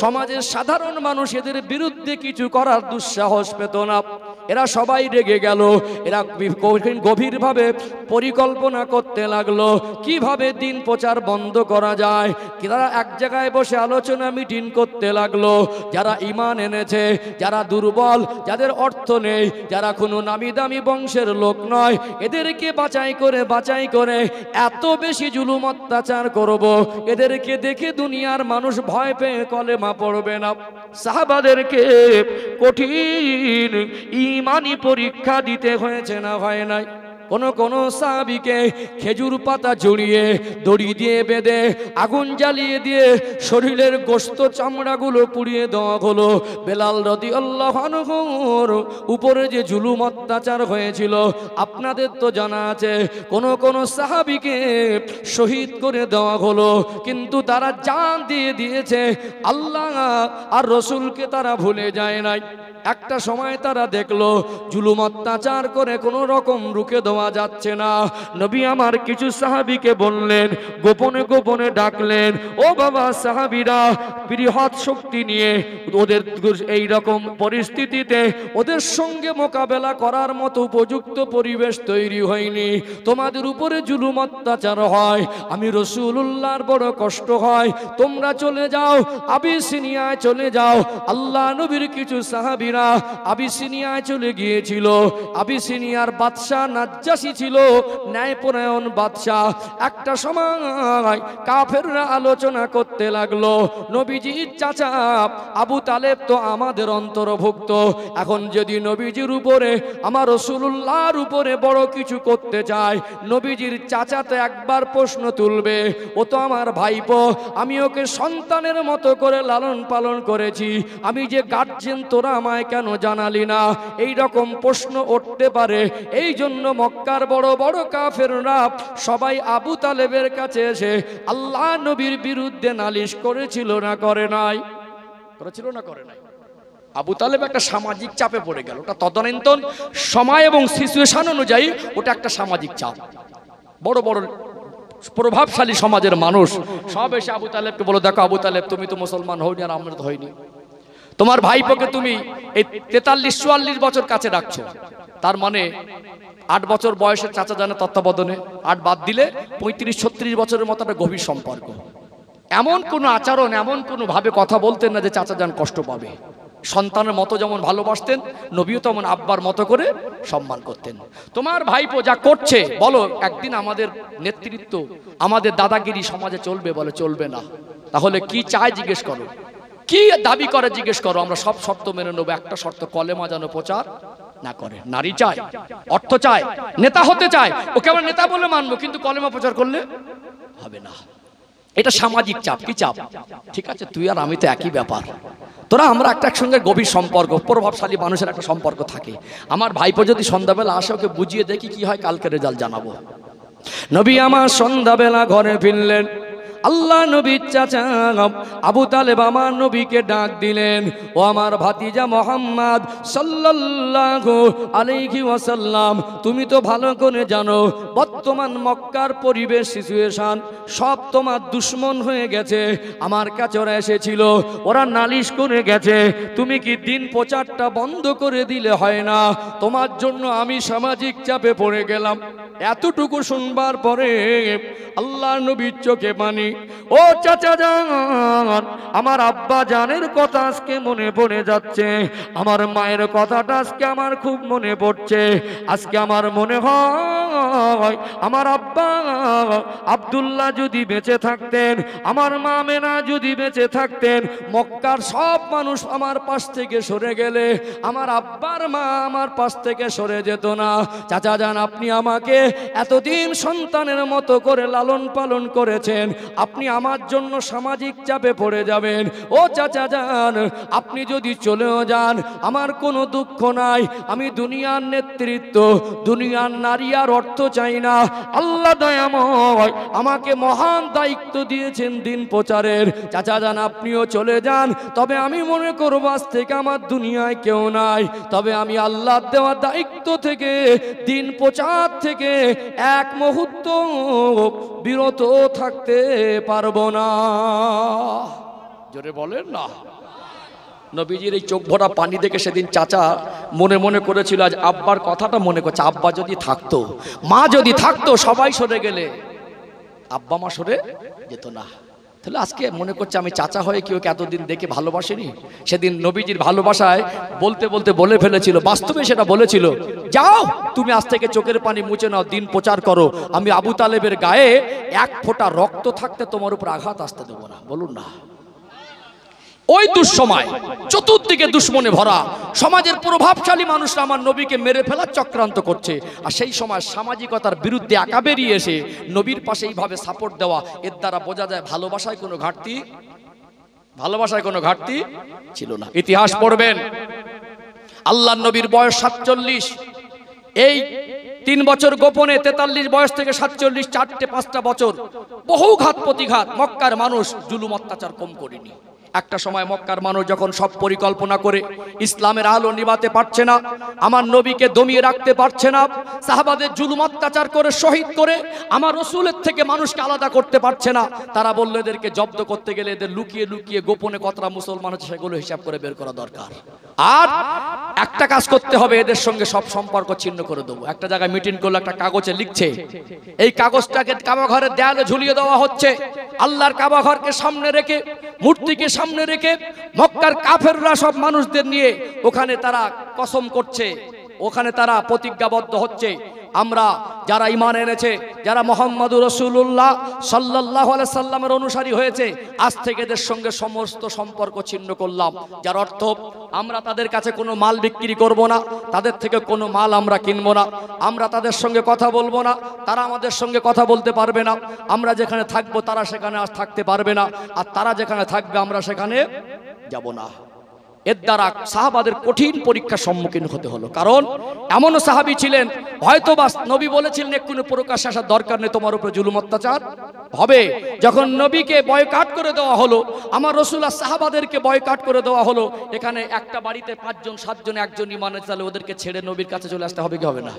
সমাজের সাধারণ মানুষ এদের বিরুদ্ধে কিছু করার দুঃসাহস পেত না। এরা সবাই রেগে গেল। এরা গভীরভাবে পরিকল্পনা করতে লাগলো কিভাবে দিন প্রচার বন্ধ করা যায়। তারা এক জায়গায় বসে আলোচনা মিটিং করতে লাগলো। যারা ঈমান এনেছে, যারা দুর্বল, যাদের অর্থ নেই, যারা কোনো নামি দামি বংশের লোক নয়, এদেরকে বাছাই করে এত বেশি জুলুম অত্যাচার করব, এদেরকে দেখে দুনিয়ার মানুষ ভয় পেয়ে কলেমা পড়বে না। সাহাবাদেরকে কঠিন ঈমানি পরীক্ষা দিতে হয়েছে না হয় নাই? কোন সাহাবীকে খেজুর পাতা জড়িয়ে দড়ি দিয়ে বেঁধে আগুন জ্বালিয়ে দিয়ে শরীরের গোশত চামড়াগুলো পুড়িয়ে দেওয়া হলো। বেলাল রাদিয়াল্লাহু আনহুর উপরে যে জুলুম অত্যাচার হয়েছিল আপনাদের তো জানা আছে। কোন সাহাবীকে শহীদ করে দেওয়া হলো, কিন্তু তারা জান দিয়ে দিয়েছে, আল্লাহ আর রসুলকে তারা ভুলে যায় নাই। একটা সময় তারা দেখলো জুলুম অত্যাচার করে কোনো রকম রুখে দেওয়া যাচ্ছে না। নবী আমার কিছু সাহাবীকে বললেন, গোপনে গোপনে ডাকলেন, ও বাবা সাহাবীরা, বৃহৎ শক্তি নিয়ে ওদের এই রকম পরিস্থিতিতে ওদের সঙ্গে মোকাবেলা করার মতো উপযুক্ত পরিবেশ তৈরি হয়নি। তোমাদের উপরে জুলুম অত্যাচার হয়, আমি রাসূলুল্লাহর বড় কষ্ট হয়, তোমরা চলে যাও, আবিসিনিয়ায় চলে যাও। আল্লাহ নবীর কিছু সাহাবীরা আবিসিনিয়ায় চলে গিয়েছিল। আবিসিনিয়ার বাদশা নাজ্জাশী ছিল ন্যায়পরায়ণ বাদশা। একটা সময় কাফেররা আলোচনা করতে লাগলো, নবীজির চাচা আবু তালেব তো আমাদের অন্তর্ভুক্ত, এখন যদি নবীজির উপরে, আমার রাসূলুল্লাহর উপরে বড় কিছু করতে চায়, নবীজির চাচা তো একবার প্রশ্ন তুলবে, ও তো আমার ভাইপো, আমি ওকে সন্তানের মতো করে লালন পালন করেছি, আমি যে গার্জেন, তোরা আমায় কেন জানালি না? এই রকম প্রশ্ন উঠতে পারে। এই জন্য মক্কার বড় বড় কাফেররা সবাই আবু তালেবের কাছে এসে আল্লাহ নবীর বিরুদ্ধে নালিশ করেছিল না করে নাই? করেছিল না করে নাই? আবু তালেব একটা সামাজিক চাপে পড়ে গেল। ওটা তদানীন্তন সময় এবং সিচুয়েশন অনুযায়ী ওটা একটা সামাজিক চাপ। বড় বড় প্রভাবশালী সমাজের মানুষ সব এসে আবু তালেবকে বলে, দেখো আবু তালেব, তুমি তো মুসলমান হইনি আর আমরা তো হইনি, তোমার ভাইপোকে তুমি এই 43-44 বছর কাছে রাখছো, তার মানে 8 বছর বয়সের চাচা জানের তত্ত্বাবধানে, 8 বাদ দিলে 35-36 বছরের মতো একটা গভীর সম্পর্ক। এমন কোনো আচরণ, এমন কোনো ভাবে কথা বলতেন না যে চাচা জান কষ্ট পাবে। সন্তানের মতো যেমন ভালোবাসতেন, নবীও তেমন আব্বার মতো করে সম্মান করতেন। তোমার ভাইপো যা করছে, বলো একদিন আমাদের নেতৃত্ব, আমাদের দাদাগিরি সমাজে চলবে? বলে চলবে না। তাহলে কি চায় জিজ্ঞেস করো, কি দাবি করে জিজ্ঞেস করো, আমরা সব শর্ত মেনে নেবো, একটা শর্ত, কলেমা যেন প্রচার না করে। নারী চায়, অর্থ চায়, নেতা হতে চায়, ওকে আমরা নেতা বলে মানবো, কিন্তু কলেমা প্রচার করলে হবে না। এটা সামাজিক চাপ। কি চাপ? ঠিক আছে, তুই আর আমি তো একই ব্যাপার, তোরা আমরা একটা একসঙ্গে গভীর সম্পর্ক, প্রভাবশালী মানুষের একটা সম্পর্ক থাকে। আমার ভাইপো যদি সন্ধ্যাবেলা আসে, ওকে বুঝিয়ে দেখি কি হয়, কালকে রেজাল্ট জানাবো। নবী আমার সন্ধ্যাবেলা ঘরে ফিরলেন। আল্লাহ নবীর চাচা আবু তালেব আমার নবীকে ডাক দিলেন, ও আমার ভাতিজা মুহাম্মদ সাল্লাল্লাহু আলাইহি ওয়াসাল্লাম, তুমি তো ভালো করে জানো বর্তমান মক্কার পরিবেশ, সিচুয়েশন সব তোমার দুশমন হয়ে গেছে। আমার কাছে ওরা এসেছিল, ওরা নালিশ করে গেছে, তুমি কি দিন প্রচারটা বন্ধ করে দিলে হয় না? তোমার জন্য আমি সামাজিক চাপে পড়ে গেলাম। এতটুকু শুনবার পরে আল্লাহর নবীর চোখে পানি। ও চাচা জান, আমার আব্বা জানের কথা আজকে মনে পড়ে যাচ্ছে, আমার মায়ের কথাটা আজকে আমার খুব মনে পড়ছে। আজকে আমার মনে হয় আমার আব্বা আব্দুল্লাহ যদি বেঁচে থাকতেন, আমার মা মেনা যদি বেঁচে থাকতেন, মক্কার সব মানুষ আমার পাশ থেকে সরে গেলে আমার আব্বার মা আমার পাশ থেকে সরে যেত না। চাচা জান, আপনি আমাকে এতদিন সন্তানের মতো করে লালন পালন করেছেন, আপনি আমার জন্য সামাজিক চাপে পড়ে যাবেন। ও চাচা জান, আপনি যদি চলেও যান আমার কোনো দুঃখ নাই, আমি দুনিয়ার নেতৃত্ব, দুনিয়ার নারী আর অর্থ চাই না। আল্লাহ দয়াময় আমাকে মহান দায়িত্ব দিয়েছেন দিন প্রচারের। চাচা জান, আপনিও চলে যান, তবে আমি মনে করব আজ থেকে আমার দুনিয়ায় কেউ নাই, তবে আমি আল্লাহর দেওয়া দায়িত্ব থেকে, দিন প্রচার থেকে এক মুহূর্ত বিরত থাকতে পারবো না। জোরে বলেন না। নবীজির এই চোখ ভরা পানি দেখে সেদিন চাচা মনে মনে করেছিল আজ আব্বার কথাটা মনে করছে, আব্বা যদি থাকতো, মা যদি থাকতো, সবাই সরে গেলে আব্বা মা সরে যেত না। তাহলে আজকে মনে করছে আমি চাচা হয়ে কেউ এতদিন দেখে ভালোবাসেনি। সেদিন নবীজির ভালোবাসায় বলতে বলতে বলে ফেলেছিল, বাস্তবে সেটা বলেছিল, যাও তুমি আজ থেকে চোখের পানি মুছে নাও, দিন প্রচার করো, আমি আবু তালেবের গায়ে এক ফোঁটা রক্ত থাকতে তোমার উপর আঘাত আসতে দেবো না। বলুন না। ওই দুঃসময় চতুর্দিকে দুশ্মনে ভরা সমাজের প্রভাবশালী মানুষরা আমার নবীকে মেরে ফেলার চক্রান্ত করছে, আর সেই সময় সামাজিকতার বিরুদ্ধে একা বেরিয়ে এসে নবীর পাশে এইভাবে সাপোর্ট দেওয়া, এর দ্বারা বোঝা যায় ভালোবাসায় কোনো ঘাটতি ছিল না। ইতিহাস পড়বেন, আল্লাহর নবীর বয়স 47, এই 3 বছর গোপনে 43 বয়স থেকে 47, 4-5টা বছর বহু ঘাত প্রতিঘাত। মক্কার মানুষ জুলুম অত্যাচার কম করেনি। একটা সময় মক্কার মানুষ যখন সব পরিকল্পনা করে ইসলামের আলো নিভাতে পারছে না, আমার নবীকে দমিয়ে রাখতে পারছে না, সাহাবাদের জুলুম অত্যাচার করে শহীদ করে আমার রসুলের থেকে মানুষকে আলাদা করতে পারছে না, তারা বলল এদেরকে জব্দ করতে গেলে এদের লুকিয়ে লুকিয়ে গোপনে কতটা মুসলমান হচ্ছে সেগুলো হিসাব করে বের করা দরকার। আর একটা কাজ করতে হবে, এদের সঙ্গে সব সম্পর্ক ছিন্ন করে দেবো। একটা জায়গায় মিটিং করলে একটা কাগজে লিখছে, এই কাগজটাকে কাবা ঘরের দেয়ালে ঝুলিয়ে দেওয়া হচ্ছে। আল্লাহর কাবা ঘরকে সামনে রেখে, মূর্তিকে সামনে রেখে মক্কার কাফেররা সব মানুষদের নিয়ে ওখানে তারা কসম করছে, ওখানে তারা প্রতিজ্ঞাবদ্ধ হচ্ছে, আমরা যারা ঈমান এনেছে, যারা মুহাম্মদুর রাসূলুল্লাহ সাল্লাল্লাহু আলাইহি সাল্লামের অনুসারী হয়েছে, আজ থেকে এদের সঙ্গে সমস্ত সম্পর্ক ছিন্ন করলাম। যার অর্থ আমরা তাদের কাছে কোনো মাল বিক্রি করব না, তাদের থেকে কোনো মাল আমরা কিনবো না, আমরা তাদের সঙ্গে কথা বলবো না, তারা আমাদের সঙ্গে কথা বলতে পারবে না, আমরা যেখানে থাকবো তারা সেখানে আর থাকতে পারবে না, আর তারা যেখানে থাকবে আমরা সেখানে যাব না। এর দ্বারা সাহাবাদের কঠিন পরীক্ষার সম্মুখীন হতে হলো। কারণ এমনও সাহাবী ছিলেন হয়তো বা নবী বলেছিলেন এক্ষুনি প্রকাশ্যে আসার দরকার নেই, তোমার উপরে জুলুম অত্যাচার হবে। যখন নবীকে বয়কট করে দেওয়া হলো, আমার রাসূল আর সাহাবাদেরকে বয়কট করে দেওয়া হলো, এখানে একটা বাড়িতে 5-7 একজন ঈমানে চলে, ওদেরকে ছেড়ে নবীর কাছে চলে আসতে হবে কি হবে না?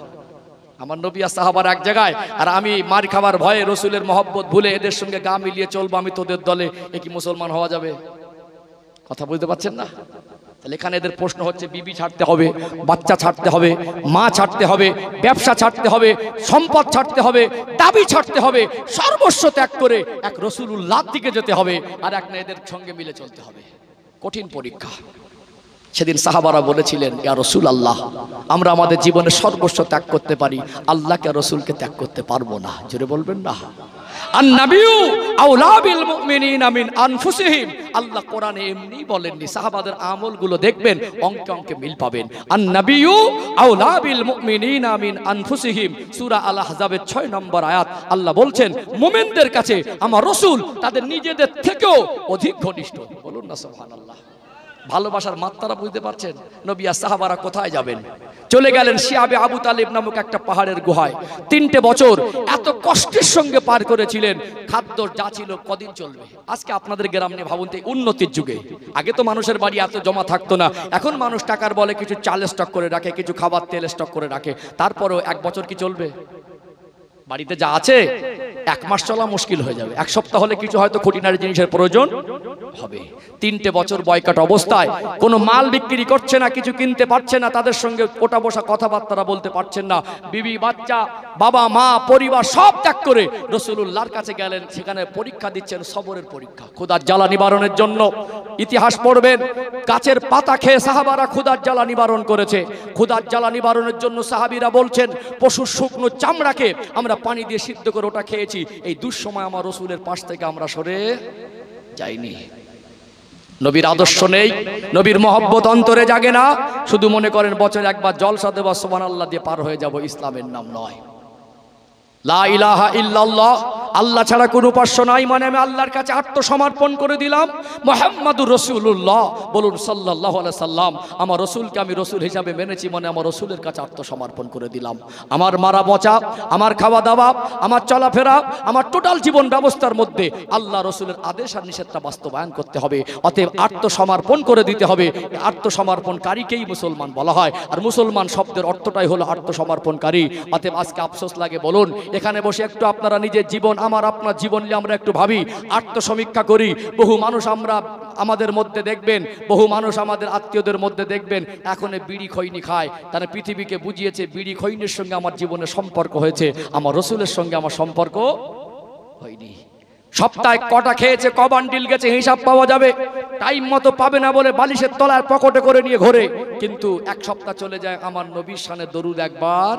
আমার নবী আর সাহাবার এক জায়গায়, আর আমি মার খাবার ভয়ে রসুলের মহব্বত ভুলে এদের সঙ্গে গা মিলিয়ে চলবো, আমি তোদের দলে, এ কি মুসলমান হওয়া যাবে? কথা বুঝতে পারছেন না? তাহলে এখানে এদের প্রশ্ন হচ্ছে, বিবি ছাড়তে হবে, বাচ্চা ছাড়তে হবে, মা ছাড়তে হবে, ব্যবসা ছাড়তে হবে, সম্পদ ছাড়তে হবে, দাবি ছাড়তে হবে, সর্বস্ব ত্যাগ করে এক রাসূলুল্লাহর দিকে যেতে হবে, আর এক না এদের সঙ্গে মিলে চলতে হবে। কঠিন পরীক্ষা। সেদিন সাহাবারা বলেছিলেন, ইয়া রাসূলুল্লাহ, আমরা আমাদের জীবনে সর্বস্ব ত্যাগ করতে পারি, আল্লাহকে রাসূলকে ত্যাগ করতে পারবো না। জোরে বলবেন না। আন-নাবিয়্যু আওলা বিল মুমিনিনা মিন আনফুসিহিম। আল্লাহ কোরআনে এমনি বলেননি, সাহাবাদের আমলগুলো দেখবেন অঙ্কে অঙ্কে মিল পাবেন। আন-নাবিয়্যু আওলা বিল মুমিনিনা মিন আনফুসিহিম, সূরা আল আহজাবের 6 নম্বর আয়াত। আল্লাহ বলছেন মুমিনদের কাছে আমার রাসূল তাদের নিজেদের থেকেও অধিক ঘনিষ্ঠ। বলুন না সুবহানাল্লাহ। ভালোবাসার মাত্রা বুঝতে পারছেন? নবী আর সাহাবারা কোথায় যাবেন? চলে গেলেন শিয়াবে আবু তালিব নামক একটা পাহাড়ের গুহায়। 3টে বছর এত কষ্টের সঙ্গে পার করেছিলেন। খাদ্য যা ছিল কদিন চলবে। আজকে আপনাদের গ্রাম নিয়ে ভাবুন তো, উন্নতির যুগে আগে তো মানুষের বাড়ি এত জমা থাকতো না, এখন মানুষ টাকার বলে কিছু চাল স্টক করে রাখে, কিছু খাবার তেল স্টক করে রাখে, তারপরেও 1 বছর কি চলবে? বাড়িতে যা আছে 1 মাস চলা মুশকিল হয়ে যাবে, 1 সপ্তাহ হলে কিছু হয়তো খুঁটিনাটি জিনিসের প্রয়োজন হবে। 3টে বছর বয়কট অবস্থায় কোনো মাল বিক্রি করছে না, কিছু কিনতে পারছে না, তাদের সঙ্গে ওটা বসা কথাবার্তা বলতে পারছেন না, বিবি বাচ্চা বাবা মা পরিবার সব ত্যাগ করে রাসূলুল্লাহর কাছে গেলেন। সেখানে পরীক্ষা দিচ্ছেন, সবরের পরীক্ষা, ক্ষুধার জ্বালা নিবারণের জন্য। ইতিহাস পড়বেন, গাছের পাতা খেয়ে সাহাবারা ক্ষুধার জ্বালা নিবারণ করেছে। ক্ষুধার জ্বালা নিবারণের জন্য সাহাবীরা বলছেন, পশুর শুকনো চামড়াকে আমরা পানি দিয়ে সিদ্ধ করে ওটা খেয়েছি, এই দুঃসময় আমার রাসূলের পাশ থেকে আমরা সরে যাইনি। নবীর আদর্শ নেই, নবীর মহব্বত অন্তরে জাগে না, শুধু মনে করেন বছরে একবার জলসা দেওয়া সুবহানাল্লাহ দিয়ে পার হয়ে যাব, ইসলামের নাম নয়। লা ইলাহা ইল্লাল্লাহ, আল্লাহ ছাড়া কোনো উপাস্য নাই, মানে আমি আল্লাহর কাছে আত্মসমর্পণ করে দিলাম। মুহাম্মাদুর রাসূলুল্লাহ বলুন সাল্লাল্লাহু আলাইহি সাল্লাম, আমার রাসূলকে আমি রাসূল হিসাবে মেনেছি, মানে আমার রাসূলের কাছে আত্মসমর্পণ করে দিলাম। আমার মারা বচা, আমার খাওয়া দাওয়া, আমার চলাফেরা, আমার টোটাল জীবন ব্যবস্থার মধ্যে আল্লাহ রাসূলের আদেশ আর নিষেধটা বাস্তবায়ন করতে হবে। অতএব আত্মসমর্পণ করে দিতে হবে। আত্মসমর্পণকারীকেই মুসলমান বলা হয়, আর মুসলমান শব্দের অর্থটাই হলো আত্মসমর্পণকারী। অতএব আজকে আফসোস লাগে, বলুন এখানে বসে একটু আপনারা নিজের জীবন, আমার আপনার জীবন নিয়ে আমরা একটু ভাবি, আত্মসমীক্ষা করি। বহু মানুষ আমরা আমাদের মধ্যে দেখবেন, বহু মানুষ আমাদের আত্মীয়দের মধ্যে দেখবেন এখন বিড়ি খৈনি খায়। তারা পৃথিবীকে বুঝিয়েছে বিড়ি খৈনির সঙ্গে আমার জীবনের সম্পর্ক হয়েছে, আমার রাসূলের সঙ্গে আমার সম্পর্ক হয়নি। সপ্তাহে কটা খেয়েছে, ক বান্ডিল গেছে, হিসাব পাওয়া যাবে। টাইম মতো পাবে না বলে বালিশের তলায় পকেটে করে নিয়ে ঘোরে, কিন্তু 1 সপ্তাহ চলে যায় আমার নবীর শানে দরুদ একবার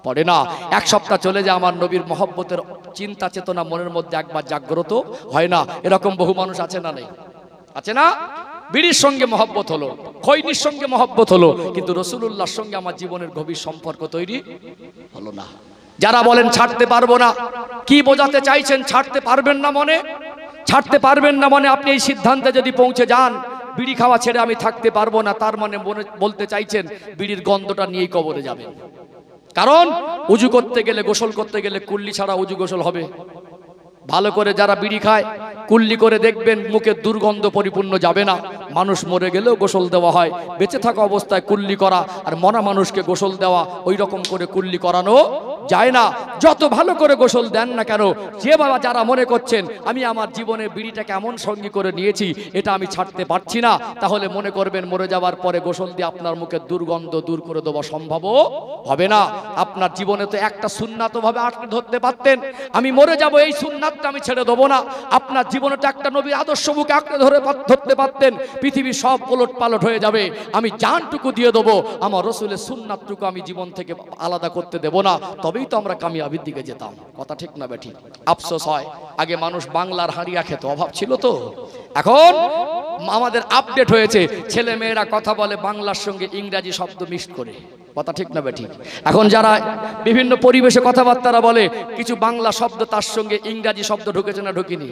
পড়ে না। 1 সপ্তাহ চলে যায় আমার নবীর মহব্বতের চিন্তা চেতনা মনের মধ্যে একবার জাগ্রত হয় না। এরকম বহু মানুষ আছে না নেই? আছে না? বিড়ির সঙ্গে মহব্বত হলো, খৈনির সঙ্গে মহব্বত হলো, কিন্তু রাসূলুল্লাহর সঙ্গে আমার জীবনের গভীর সম্পর্ক তৈরি হলো না। যারা বলেন ছাড়তে পারবো না, কি বোঝাতে চাইছেন? ছাড়তে পারবেন না মনে, ছাড়তে পারবেন না মানে আপনি এই সিদ্ধান্তে যদি পৌঁছে যান বিড়ি খাওয়া ছেড়ে আমি থাকতে পারবো না, তার মানে বলতে চাইছেন বিড়ির গন্ধটা নিয়েই কবরে যাবেন। কারণ উজু করতে গেলে, গোসল করতে গেলে কুল্লি ছাড়া উজু গোসল হবে? ভালো করে যারা বিড়ি খায় কুল্লি করে দেখবেন মুখে দুর্গন্ধ পরিপূর্ণ যাবে না। মানুষ মরে গেলেও গোসল দেওয়া হয়, বেঁচে থাকা অবস্থায় কুল্লি করা আর মরা মানুষকে গোসল দেওয়া ওই রকম করে কুল্লি করানো যায় না। যত ভালো করে গোসল দেন না কেন, যে বাবা যারা মনে করছেন আমি আমার জীবনে বিড়িটাকে এমন সঙ্গী করে নিয়েছি এটা আমি ছাড়তে পারছি না, তাহলে মনে করবেন মরে যাওয়ার পরে গোসল দিয়ে আপনার মুখের দুর্গন্ধ দূর করে দেওয়া সম্ভব হবে না। আপনার জীবনে তো একটা সুন্নাত ভাবে আটকে ধরতে পারতেন, আমি মরে যাব এই সুন্নাতটা আমি ছেড়ে দেবো না। আপনার জীবনে তো একটা নবীর আদর্শ বুকে আঁকড়ে ধরতে পারতেন, পৃথিবী সব ওলট পালট হয়ে যাবে, আমি জানটুকু দিয়ে দেবো, আমার রাসূলের সুন্নাতটুকু আমি জীবন থেকে আলাদা করতে দেব না, তবেই তো আমরা কামিয়াবির দিকে যেতাম। কথা ঠিক না বেঠিক? আফসোস হয়, আগে মানুষ বাংলার হাঁড়িয়া খেত, অভাব ছিল তো। এখন আমাদের আপডেট হয়েছে, ছেলে মেয়েরা কথা বলে বাংলার সঙ্গে ইংরাজি শব্দ মিক্সড করে। কথা ঠিক না বেঠিক? এখন যারা বিভিন্ন পরিবেশে কথাবার্তা বলে কিছু বাংলা শব্দ তার সঙ্গে ইংরাজি শব্দ ঢুকেছে না ঢুকিনি?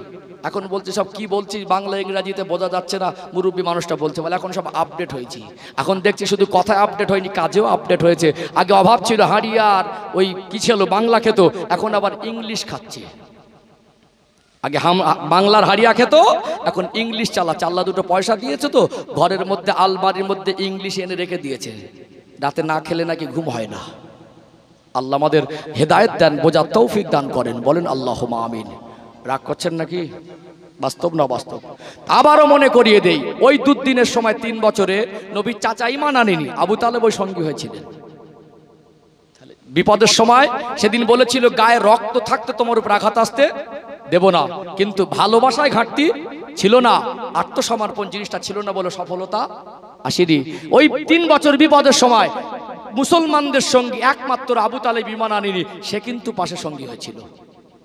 এখন বলছে সব কি বলছি বাংলা ইংরাজিতে বোঝা যাচ্ছে না, মুরব্বী মানুষটা বলছে, বলে এখন সব আপডেট হয়েছি। এখন দেখছি শুধু কথায় আপডেট হয়নি, কাজেও আপডেট হয়েছে। আগে অভাব ছিল, হাঁড়িয়ার ওই কি ছিল বাংলা খেত, এখন আবার ইংলিশ খাচ্ছে। আগে বাংলার হাড়িয়া খেত, এখন ইংলিশ চালাচ্ছে। আল্লাহ দুটো পয়সা দিয়েছে তো, ঘরের মধ্যে আলমারির মধ্যে ইংলিশ এনে রেখে দিয়েছে, রাতে না খেলে নাকি ঘুম হয় না। আল্লাহ আমাদের হেদায়েত দেন, বোঝার তৌফিক দান করেন, বলেন আল্লাহুম্মা আমিন। রাগ করছেন নাকি? বাস্তব না বাস্তব? আবারও মনে করিয়ে দেই, ওই দুদিনের সময় 3 বছরে নবীর চাচা ঈমান আনেনি, আবু তালেব ওই সঙ্গী হয়েছিলেন। বিপদের সময় সেদিন বলেছিল গায়ে রক্ত থাকতে তোমার উপর আঘাত আসতে দেব না, কিন্তু ভালোবাসায় ঘাটতি ছিল না, আত্মসমর্পণ জিনিসটা ছিল না বলে সফলতা আসেনি। ওই 3 বছর বিপদের সময় মুসলমানদের সঙ্গী একমাত্র আবু তালেব ঈমান আনেনি, সে কিন্তু পাশে সঙ্গী হয়েছিল।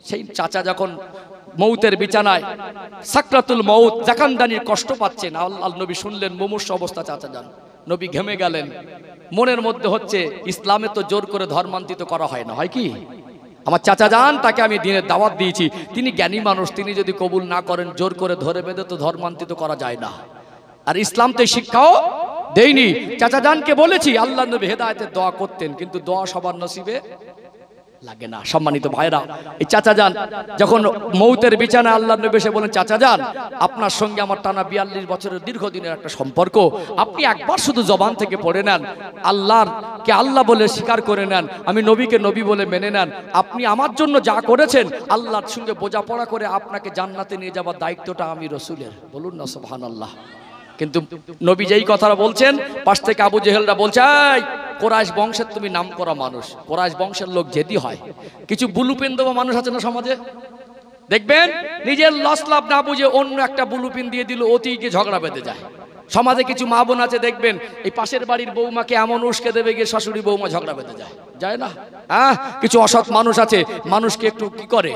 সেই চাচা যখন মৌতের বিছানায় সাকরাতুল মৌত জাকানদানির কষ্ট পাচ্ছেন, আল্লাহ নবী শুনলেন মুমূর্ষ অবস্থা চাচা যান, নবী ঘেমে গেলেন। মনের মধ্যে হচ্ছে ইসলামে তো জোর করে ধর্মান্তরিত করা হয় না, হয় কি? আমার চাচা যান, তাকে আমি দিনের দাওয়াত দিয়েছি, তিনি জ্ঞানী মানুষ, তিনি যদি কবুল না করেন জোর করে ধরে বেঁধে তো ধর্মান্তরিত করা যায় না, আর ইসলাম তো শিক্ষাও দেয়নি। চাচা জানকে বলেছি, আল্লাহ নবী হেদায়েতের দোয়া করতেন, কিন্তু দোয়া সবার নসিবে লাগে না। সম্মানিত ভাইরা, এই চাচা যান যখন মৌতের বিছানায় আল্লাহর নবী এসে বলেন, চাচা যান আপনার সঙ্গে আমার টানা 42 বছরের দীর্ঘদিনের একটা সম্পর্ক, আপনি একবার শুধু জবান থেকে পড়ে নেন, আল্লাহকে আল্লাহ বলে স্বীকার করে নেন, আমি নবীকে নবী বলে মেনে নেন, আপনি আমার জন্য যা করেছেন আল্লাহর সঙ্গে বোঝাপড়া করে আপনাকে জান্নাতে নিয়ে যাবার দায়িত্বটা আমি রসুলের। বলুন না সুবহানাল্লাহ। কিন্তু নবী যেই কথাটা বলছেন, পাশ থেকে আবু জেহেলরা বলছে, এই কোরাইশ বংশের তুমি নাম করা মানুষ, কোরাইশ বংশের লোক যেদি হয়, কিছু বুলুপিন দেওয়া মানুষ আছে না সমাজে, দেখবেন নিজের লস লাভ না বুঝে অন্য একটা বুলুপিন দিয়ে দিল, অতিকে ঝগড়া বেঁধে যায়। সমাজে কিছু মা বোন আছে দেখবেন, এই পাশের বাড়ির বৌমাকে এমন উস্কে দেবে গিয়ে শাশুড়ি বৌমা ঝগড়া বেঁধে যায়, যায় না? কিছু অসৎ মানুষ আছে, মানুষকে একটু কি করে,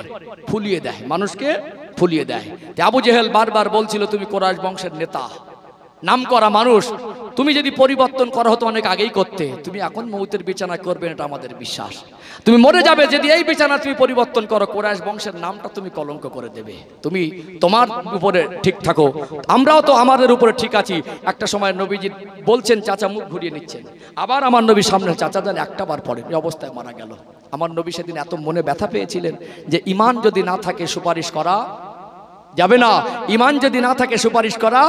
ফুলিয়ে দেয়, মানুষকে ফুলিয়ে দেয়। আবু জেহেল বারবার বলছিল, তুমি কোরাইশ বংশের নেতা, নাম করা মানুষ, তুমি যদি পরিবর্তন করা হতো অনেক আগেই করতে, তুমি এখন মৌতের বিছানা করবেন, এটা আমাদের বিশ্বাস। তুমি মরে যাবে, যদি এই বিছানা তুমি পরিবর্তন করো, কোরাইশ বংশের নামটা তুমি কলঙ্ক করে দেবে। তুমি তোমার উপরে ঠিক থাকো, আমরাও তো আমাদের উপরে ঠিক আছি। একটা সময় নবীজি বলছেন, চাচা মুখ ঘুরিয়ে নিচ্ছেন, আবার আমার নবীর সামনে চাচা যান একটা বার পড়ে, এই অবস্থায় মারা গেল। আমার নবী সেদিন এত মনে ব্যথা পেয়েছিলেন যে ইমান যদি না থাকে সুপারিশ করা যাবে না, ইমান যদি না থাকে সুপারিশ করা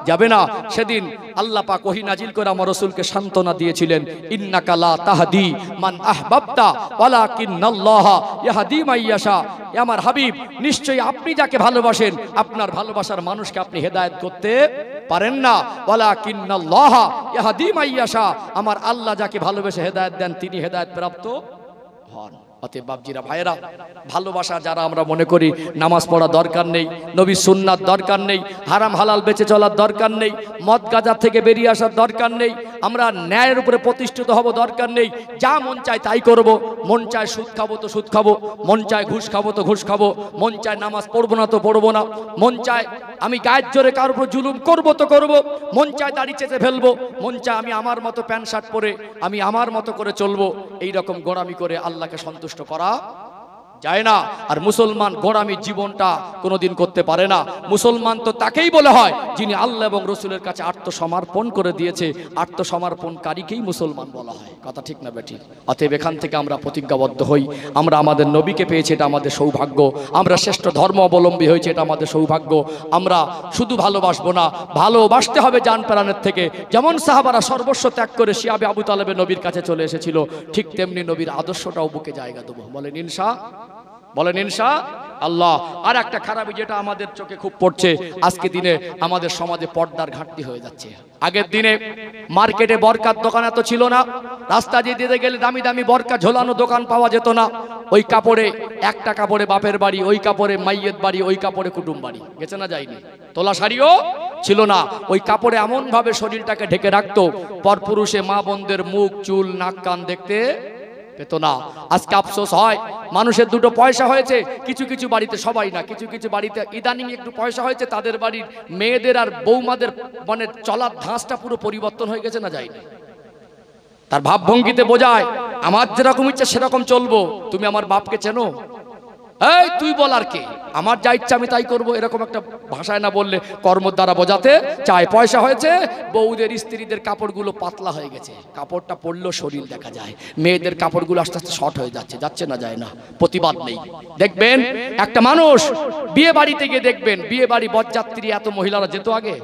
যাবে না। সেদিন আল্লাহ পাক ওহী নাজিল করে আমার রাসূলকে সান্ত্বনা দিয়েছিলেন, ইন্নাকা লা তাহদি মান আহবাবতা ওয়ালাকিন্নাল্লাহা ইয়াহদি মান ইয়াশা। আমার হাবিব, নিশ্চয়ই আপনি যাকে ভালোবাসেন, আপনার ভালোবাসার মানুষকে আপনি হেদায়েত করতে পারেন না। ওয়ালাকিন্নাল্লাহা ইয়াহদি মান ইয়াশা, আমার আল্লাহ যাকে ভালোবেসে হেদায়েত দেন তিনি হেদায়েত প্রাপ্ত হন। অতএব বাপজিরা ভাইয়েরা, ভালোবাসা যারা আমরা মনে করি নামাজ পড়া দরকার নেই, নবী সুন্নাত দরকার নেই, হারাম হালাল বেঁচে চলার দরকার নেই, মদ গাঁজা থেকে বেরিয়ে আসার দরকার নেই, আমরা ন্যায়ের উপরে প্রতিষ্ঠিত হব দরকার নেই, যা মন চায় তাই করব, মন চায় সুদ খাবো তো সুদ খাবো, মন চায় ঘুষ খাবো তো ঘুষ খাবো, মন চায় নামাজ পড়বো না তো পড়বো না, মন চায় আমি গায়ের জোরে কারোর উপর জুলুম করবো তো করবো, মন চায় দাড়ি চেঁচে ফেলবো, মন চায় আমি আমার মতো প্যান্ট শার্ট পরে আমি আমার মতো করে চলবো। এই রকম গোড়ামি করে আল্লাহকে সন্তুষ্ট করা যায় না। আর মুসলমান গোড়ামি জীবনটা কোনোদিন করতে পারে না। মুসলমান তো তাকেই বলে হয় যিনি আল্লাহ এবং রসুলের কাছে আত্মসমর্পণ করে দিয়েছে, আত্মসমর্পণকারীকেই মুসলমান বলা হয়। কথা ঠিক না বেঠিক? অতএব এখান থেকে আমরা প্রতিজ্ঞাবদ্ধ হই, আমরা আমাদের নবীকে পেয়েছি, এটা আমাদের সৌভাগ্য, আমরা শ্রেষ্ঠ ধর্ম অবলম্বী হয়েছে, এটা আমাদের সৌভাগ্য। আমরা শুধু ভালোবাসবো না, ভালোবাসতে হবে জান প্রাণের থেকে। যেমন সাহাবারা সর্বস্ব ত্যাগ করে শিয়াবে আবু তালেবের নবীর কাছে চলে এসেছিল, ঠিক তেমনি নবীর আদর্শটাও বুকে জায়গা দেবো। বলেন ইনশা, বলেন ইনশা আল্লাহ। আর একটা খারাপি যেটা আমাদের চোখে খুব পড়ছে, আজকে দিনে আমাদের সমাজে পর্দার ঘাটতি হয়ে যাচ্ছে। আগের দিনে মার্কেটে বরকার দোকান এত ছিল না, রাস্তা দিয়ে দিতে গেলে দামি দামি বরকা ঝোলানো দোকান পাওয়া যেত না। ওই কাপড়ে, একটা কাপড়ে বাপের বাড়ি, ওই কাপড়ে মাইয়ের বাড়ি, ওই কাপড়ে কুটুম বাড়ি, গেছে না যায়নি? তোলা শাড়িও ছিল না। ওই কাপড়ে এমন ভাবে শরীরটাকে ঢেকে রাখতো, পরপুরুষে মা বোনদের মুখ চুল নাক কান দেখতে পেত না। আজকে আফসোস হয়, মানুষের দুটো পয়সা হয়েছে, কিছু কিছু বাড়িতে, সবাই না, কিছু কিছু বাড়িতে ইদানিং একটু পয়সা হয়েছে, তাদের বাড়ির মেয়েদের আর বৌমাদের মানে চলার ধাঁচটা পুরো পরিবর্তন হয়ে গেছে না যায়নি? তার ভাবভঙ্গিতে বোঝায় আমার যেরকম ইচ্ছা সেরকম চলবো। তুমি আমার বাপকে চেনো? এই তুই বল আর কে, আমার যা ইচ্ছা আমি তাই করবো, এরকম একটা ভাষায় না বললে কর্ম দ্বারা বোঝাতে চায়। পয়সা হয়েছে, বউদের স্ত্রীদের কাপড়গুলো পাতলা হয়ে গেছে, কাপড়টা পরলেও শরীর দেখা যায়, মেয়েদের কাপড়গুলো আস্তে আস্তে শর্ট হয়ে যাচ্ছে, যাচ্ছে না যায় না, প্রতিবাদ নেই। দেখবেন একটা মানুষ বিয়ে বাড়িতে গিয়ে দেখবেন, বিয়ে বাড়ি বরযাত্রী এত মহিলারা যেত আগে,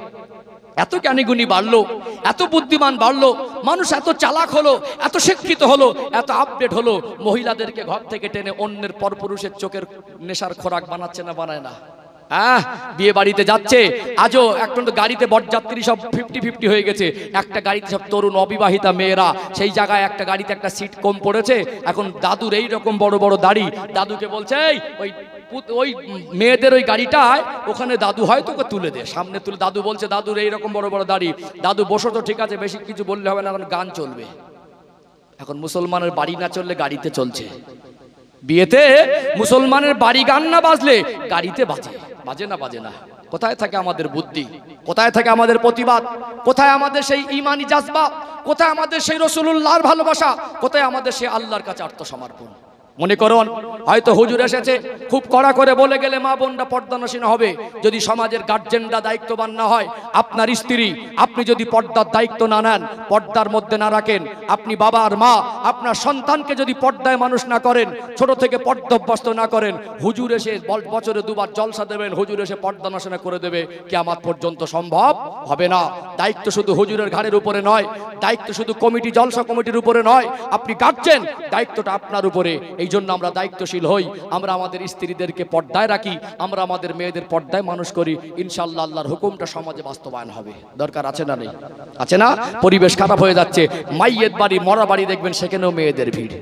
এত জ্ঞানীগুণী বাড়লো, এত বুদ্ধিমান বাড়লো, মানুষ এত চালাক হলো, এত শিক্ষিত হলো, এত আপডেট হলো, মহিলাদেরকে ঘর থেকে টেনে অন্যের পরপুরুষের চোখের নেশার খোরাক বানাচ্ছে না বানায় না? বিয়ে বাড়িতে যাচ্ছে, আজও এখন তো গাড়িতে বরযাত্রী সব 50-50 হয়ে গেছে, একটা গাড়িতে সব তরুণ অবিবাহিতা মেয়েরা, সেই জায়গায় একটা গাড়িতে একটা সিট কম পড়েছে, এখন দাদুর এই রকম বড় বড় দাড়ি, দাদুকে বলছে ওই মেয়েদের ওই গাড়িটায় ওখানে দাদু হয় তোকে তুলে দে, সামনে তুলে, দাদু বলছে দাদুর এইরকম বড় বড় দাড়ি, দাদু বসো তো ঠিক আছে, বেশি কিছু বললে হবে না, এখন গান চলবে। এখন মুসলমানের বাড়ি না চললে গাড়িতে চলছে, বিয়েতে মুসলমানের বাড়ি গান না বাজলে গাড়িতে বাজে, বাজে না বাজে না। কোথায় থাকে আমাদের বুদ্ধি, কোথায় থাকে আমাদের প্রতিবাদ, কোথায় আমাদের সেই ইমানি জাজবা, কোথায় আমাদের সেই রাসূলুল্লাহর ভালোবাসা, কোথায় আমাদের সেই আল্লাহর কাছে আত্মসমর্পণ? মনে করুন হয়তো হুজুর এসেছে, খুব কড়া করে বলে গেলে মা বোনরা পর্দানসীন হবে। যদি সমাজের গার্জেনরা দায়িত্ববান না হয়, আপনার স্ত্রী আপনি যদি পর্দার দায়িত্ব না নেন, পর্দার মধ্যে না রাখেন, আপনি বাবা আর মা আপনার সন্তানকে যদি পর্দায় মানুষ না করেন, ছোট থেকে পর্দা অভ্যস্ত না করেন, হুজুর এসে বছরে দুবার জলসা দেবেন, হুজুর এসে পর্দানসীন করে দেবে, কিয়ামত পর্যন্ত সম্ভব হবে না। দায়িত্ব শুধু হুজুরের ঘাড়ের উপরে নয়, দায়িত্ব শুধু কমিটি জলসা কমিটির উপরে নয়, আপনি গার্জেন, দায়িত্বটা আপনার উপরে। এই জন্য আমরা দায়িত্বশীল হই, আমরা আমাদের স্ত্রীদেরকে পর্দায় রাখি, আমরা আমাদের মেয়েদের পর্দায় মানুষ করি, ইনশাআল্লাহ আল্লাহর হুকুমটা সমাজে বাস্তবায়ন হবে। দরকার আছে না নেই? আছে না? পরিবেশ খারাপ হয়ে যাচ্ছে, মাইয়ের বাড়ি মরা বাড়ি দেখবেন সেখানেও মেয়েদের ভিড়।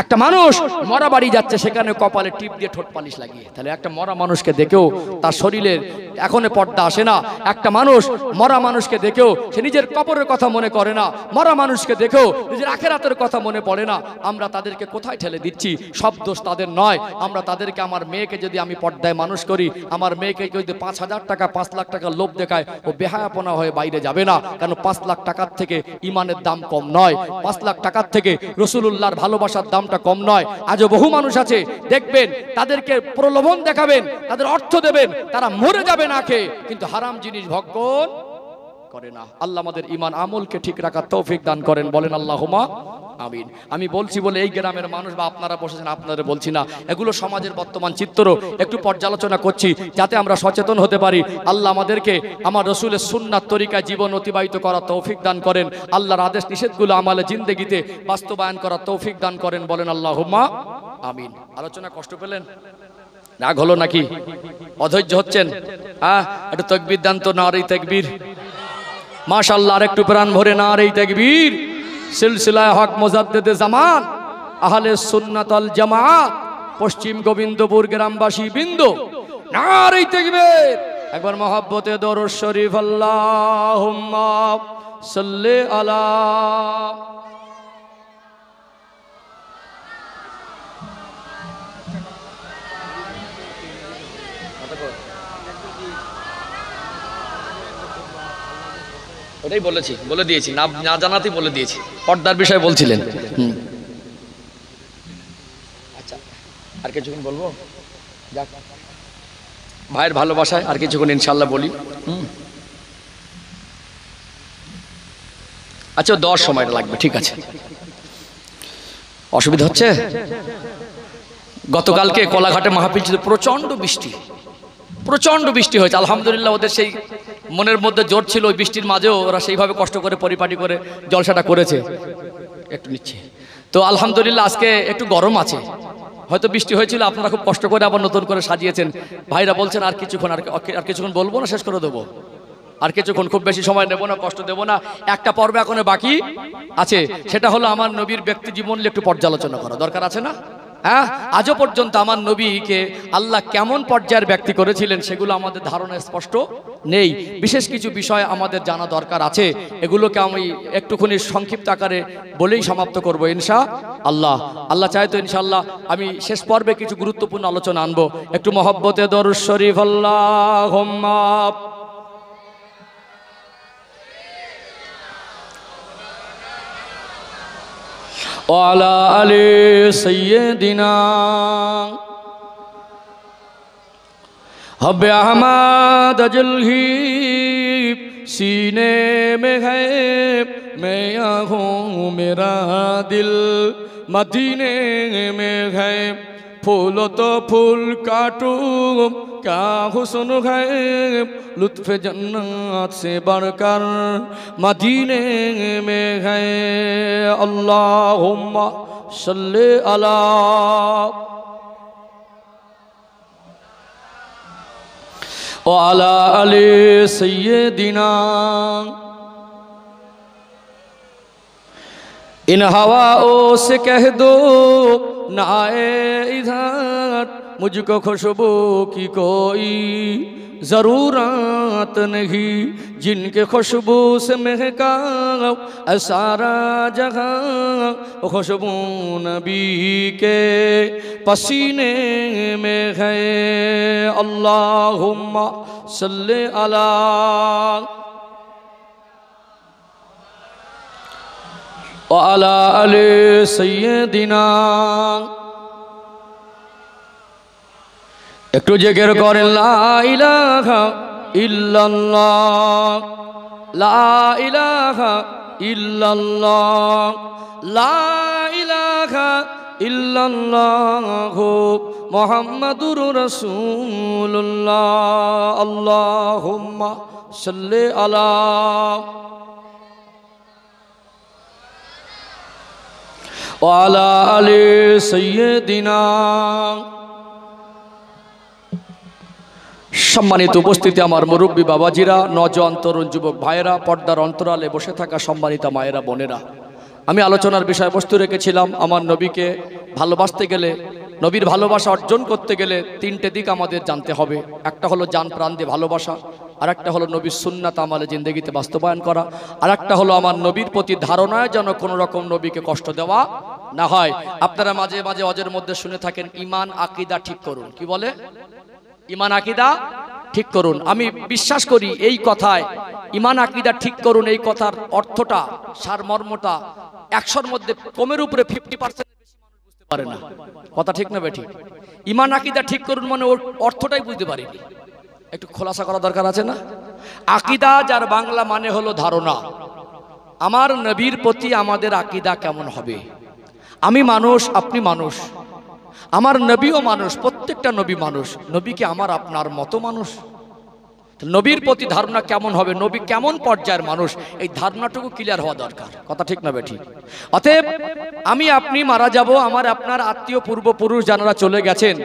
একটা মানুষ মরা বাড়ি যাচ্ছে, সেখানে কপালে টিপ দিয়ে ঠোঁট পালিশ লাগিয়ে। তাহলে একটা মরা মানুষকে দেখেও তার শরীরের এখনো পর্দা আসে না। একটা মানুষ মরা মানুষকে দেখেও সে নিজের কবরের কথা মনে করে না, মরা মানুষকে দেখেও নিজের আখিরাতের কথা মনে পড়ে না। আমরা তাদেরকে কোথায় ঠেলে দিচ্ছি? সব দোষ তাদের নয়। আমরা তাদেরকে, আমার মেয়েকে যদি আমি পর্দায় মানুষ করি, আমার মেয়েকে যদি 5,000 টাকা 5 লাখ টাকা লোভ দেখায়, ও বেহায়াপনা হয়ে বাইরে যাবে না। কারণ 5 লাখ টাকার থেকে ইমানের দাম কম নয়, 5 লাখ টাকার থেকে রাসূলুল্লাহর ভালোবাসার দামটা কম নয়। আজও বহু মানুষ আছে দেখবেন, তাদেরকে প্রলোভন দেখাবেন, তাদের অর্থ দেবেন, তারা মরে যাবে না খেয়ে, কিন্তু হারাম জিনিস ভক্ষণ করে না। আল্লাহ আমাদের ঈমান আমলকে ঠিক রাখার তৌফিক দান করেন, বলেন আল্লাহুম্মা আমিন। আমি বলছি বলে এই গ্রামের মানুষ বা আপনারা বসেছেন আপনারা বলছি না, এগুলো সমাজের বর্তমান চিত্র একটু পর্যালোচনা করছি যাতে আমরা সচেতন হতে পারি। আল্লাহ আমাদেরকে আমার রাসূলের সুন্নাত তরিকায় জীবন অতিবাহিত করার তৌফিক দান করেন। আল্লাহর আদেশ নিষেধগুলো আমলে জিন্দেগিতে বাস্তবায়ন করার তৌফিক দান করেন, বলেন আল্লাহুম্মা আমিন। আলোচনা কষ্ট পেলেন? রাগ হলো নাকি? অধৈর্য হচ্ছেন? একটু তাকবীর দান তো, নারে তাকবীর। মাশাআল্লাহ, আর একটু প্রাণ ভরে নারে তাকবীর। সিলসিলায়ে হক মুজাদ্দিদে জামান আহলে সুন্নাত ওয়াল জামাত পশ্চিম গোবিন্দপুর গ্রামবাসী বিন্দু, নারে তাকবীর। একবার মহব্বতে দরুদ শরীফ, আল্লাহুম্মা সাল্লি আলা। ওটাই বলেছি, বলে দিয়েছি, না জানাতেই বলে দিয়েছি। পর্দার বিষয়ে বলছিলেন। আচ্ছা, আর কিছুক্ষণ বলবো? যাক, ভাইয়ের ভালোবাসায় আর কিছুক্ষণ ইনশাল্লাহ বলি। আচ্ছা, 10 সময় লাগবে, ঠিক আছে। অসুবিধা হচ্ছে? গতকালকে কোলাঘাটে মাহফিল ছিল, প্রচন্ড বৃষ্টি হয়েছে। আলহামদুলিল্লাহ, ওদের সেই মনের মধ্যে জোর ছিল, ওই বৃষ্টির মাঝেও ওরা সেইভাবে কষ্ট করে পরিপাটি করে জলসাটা করেছে। একটু নিচ্ছে তো আলহামদুলিল্লাহ। আজকে একটু গরম আছে, হয়তো বৃষ্টি হয়েছিল, আপনারা খুব কষ্ট করে আবার নতুন করে সাজিয়েছেন। ভাইরা বলছেন আর কিছুক্ষণ বলবো না, শেষ করে দেবো। আর কিছুক্ষণ, খুব বেশি সময় নেব না, কষ্ট দেব না। একটা পর্ব এখনো বাকি আছে, সেটা হলো আমার নবীর ব্যক্তি জীবন নিয়ে একটু পর্যালোচনা করা দরকার আছে না? আজও পর্যন্ত আমার নবীকে আল্লাহ কেমন পর্যায়ের ব্যক্তি করেছিলেন সেগুলো আমাদের ধারণা স্পষ্ট নেই। বিশেষ কিছু বিষয় আমাদের জানা দরকার আছে, এগুলোকে আমি একটুখানি সংক্ষিপ্ত আকারে বলেই সমাপ্ত করব ইনশাআল্লাহ। আল্লাহ চায় তো ইনশাআল্লাহ আমি শেষ পর্বে কিছু গুরুত্বপূর্ণ আলোচনা আনবো। একটু মহব্বতে দরুদ শরীফ, আল্লাহুম্মা ওয়ালা আলি সাইয়্যিদিনা हब अहमद जुल्ही सीने में है, मैं हूँ मेरा दिल मदीने में है। फूल तो फूल काटूं क्या हुस्न है, लुत्फ जन्नत से बढ़कर मदीने में है। अल्लाहुम्मा सल्ली अला व अला अली सय्यिदिना। इन हवाओं से कह दो ना आए इधर, मुझको खुशबू की कोई ज़रूरत नहीं, जिनके खुशबू से महका सारा जहां, खुशबू नबी के पसीने में है। अल्लाहुम्मा सल्ली अला व अला अली सय्यिदिना। একটু জিকির করেন লা ইলাহা ইল্লাল্লাহ, লা ইলাহা ইল্লাল্লাহ, লা ইলাহা ইল্লাল্লাহু মুহাম্মাদুর রাসূলুল্লাহ। আল্লাহুম্মা সাল্লি আলা ওয়া আলা আলি সাইয়্যিদিনা। সম্মানিত উপস্থিতি, আমার মুরব্বী বাবাজিরা, নওজোয়ান তরুণ যুবক ভাইয়েরা, পর্দার অন্তরালে বসে থাকা সম্মানিতা মায়েরা, বোনেরা, আমি আলোচনার বিষয়বস্তু রেখেছিলাম আমার নবীকে ভালোবাসতে গেলে, নবীর ভালোবাসা অর্জন করতে গেলে তিনটে দিক আমাদের জানতে হবে। একটা হলো জান প্রাণ দিয়ে ভালোবাসা, আর একটা হলো নবীর সুন্নাত আমাদের জিন্দগিতে বাস্তবায়ন করা, আর একটা হলো আমার নবীর প্রতি ধারণায় যেন কোনো রকম নবীকে কষ্ট দেওয়া না হয়। আপনারা মাঝে মাঝে অজের মধ্যে শুনে থাকেন ইমান আকীদা ঠিক করুন। কি বলে? ইমান আকীদা ঠিক করুন। আমি বিশ্বাস করি এই কথায় ইমান আকীদা ঠিক করুন এই কথার অর্থটা, সারমর্মটা 100-র মধ্যে কমের উপরে 50% বেশি মানুষ বুঝতে পারে না। কথা ঠিক না বেঠিক? ইমান আকীদা ঠিক করুন মানে ওর অর্থটাই বুঝতে পারিনি। একটু খোলাসা করা দরকার আছে না? আকীদা যার বাংলা মানে হলো ধারণা। আমার নবীর প্রতি আমাদের আকীদা কেমন হবে? আমি মানুষ, আপনি মানুষ, আমার নবীও মানুষ, প্রত্যেকটা নবী মানুষ। নবী কি আমার আপনার মতো মানুষ? নবীর প্রতি ধারণা কেমন হবে, নবী কেমন পর্যায়ের মানুষ, এই ধারণাটুকু ক্লিয়ার হওয়া দরকার। কথা ঠিক না বেঠিক? অতএব আমি আপনি মারা যাব, আমার আপনার আত্মীয় পূর্বপুরুষ যারা চলে গেছেন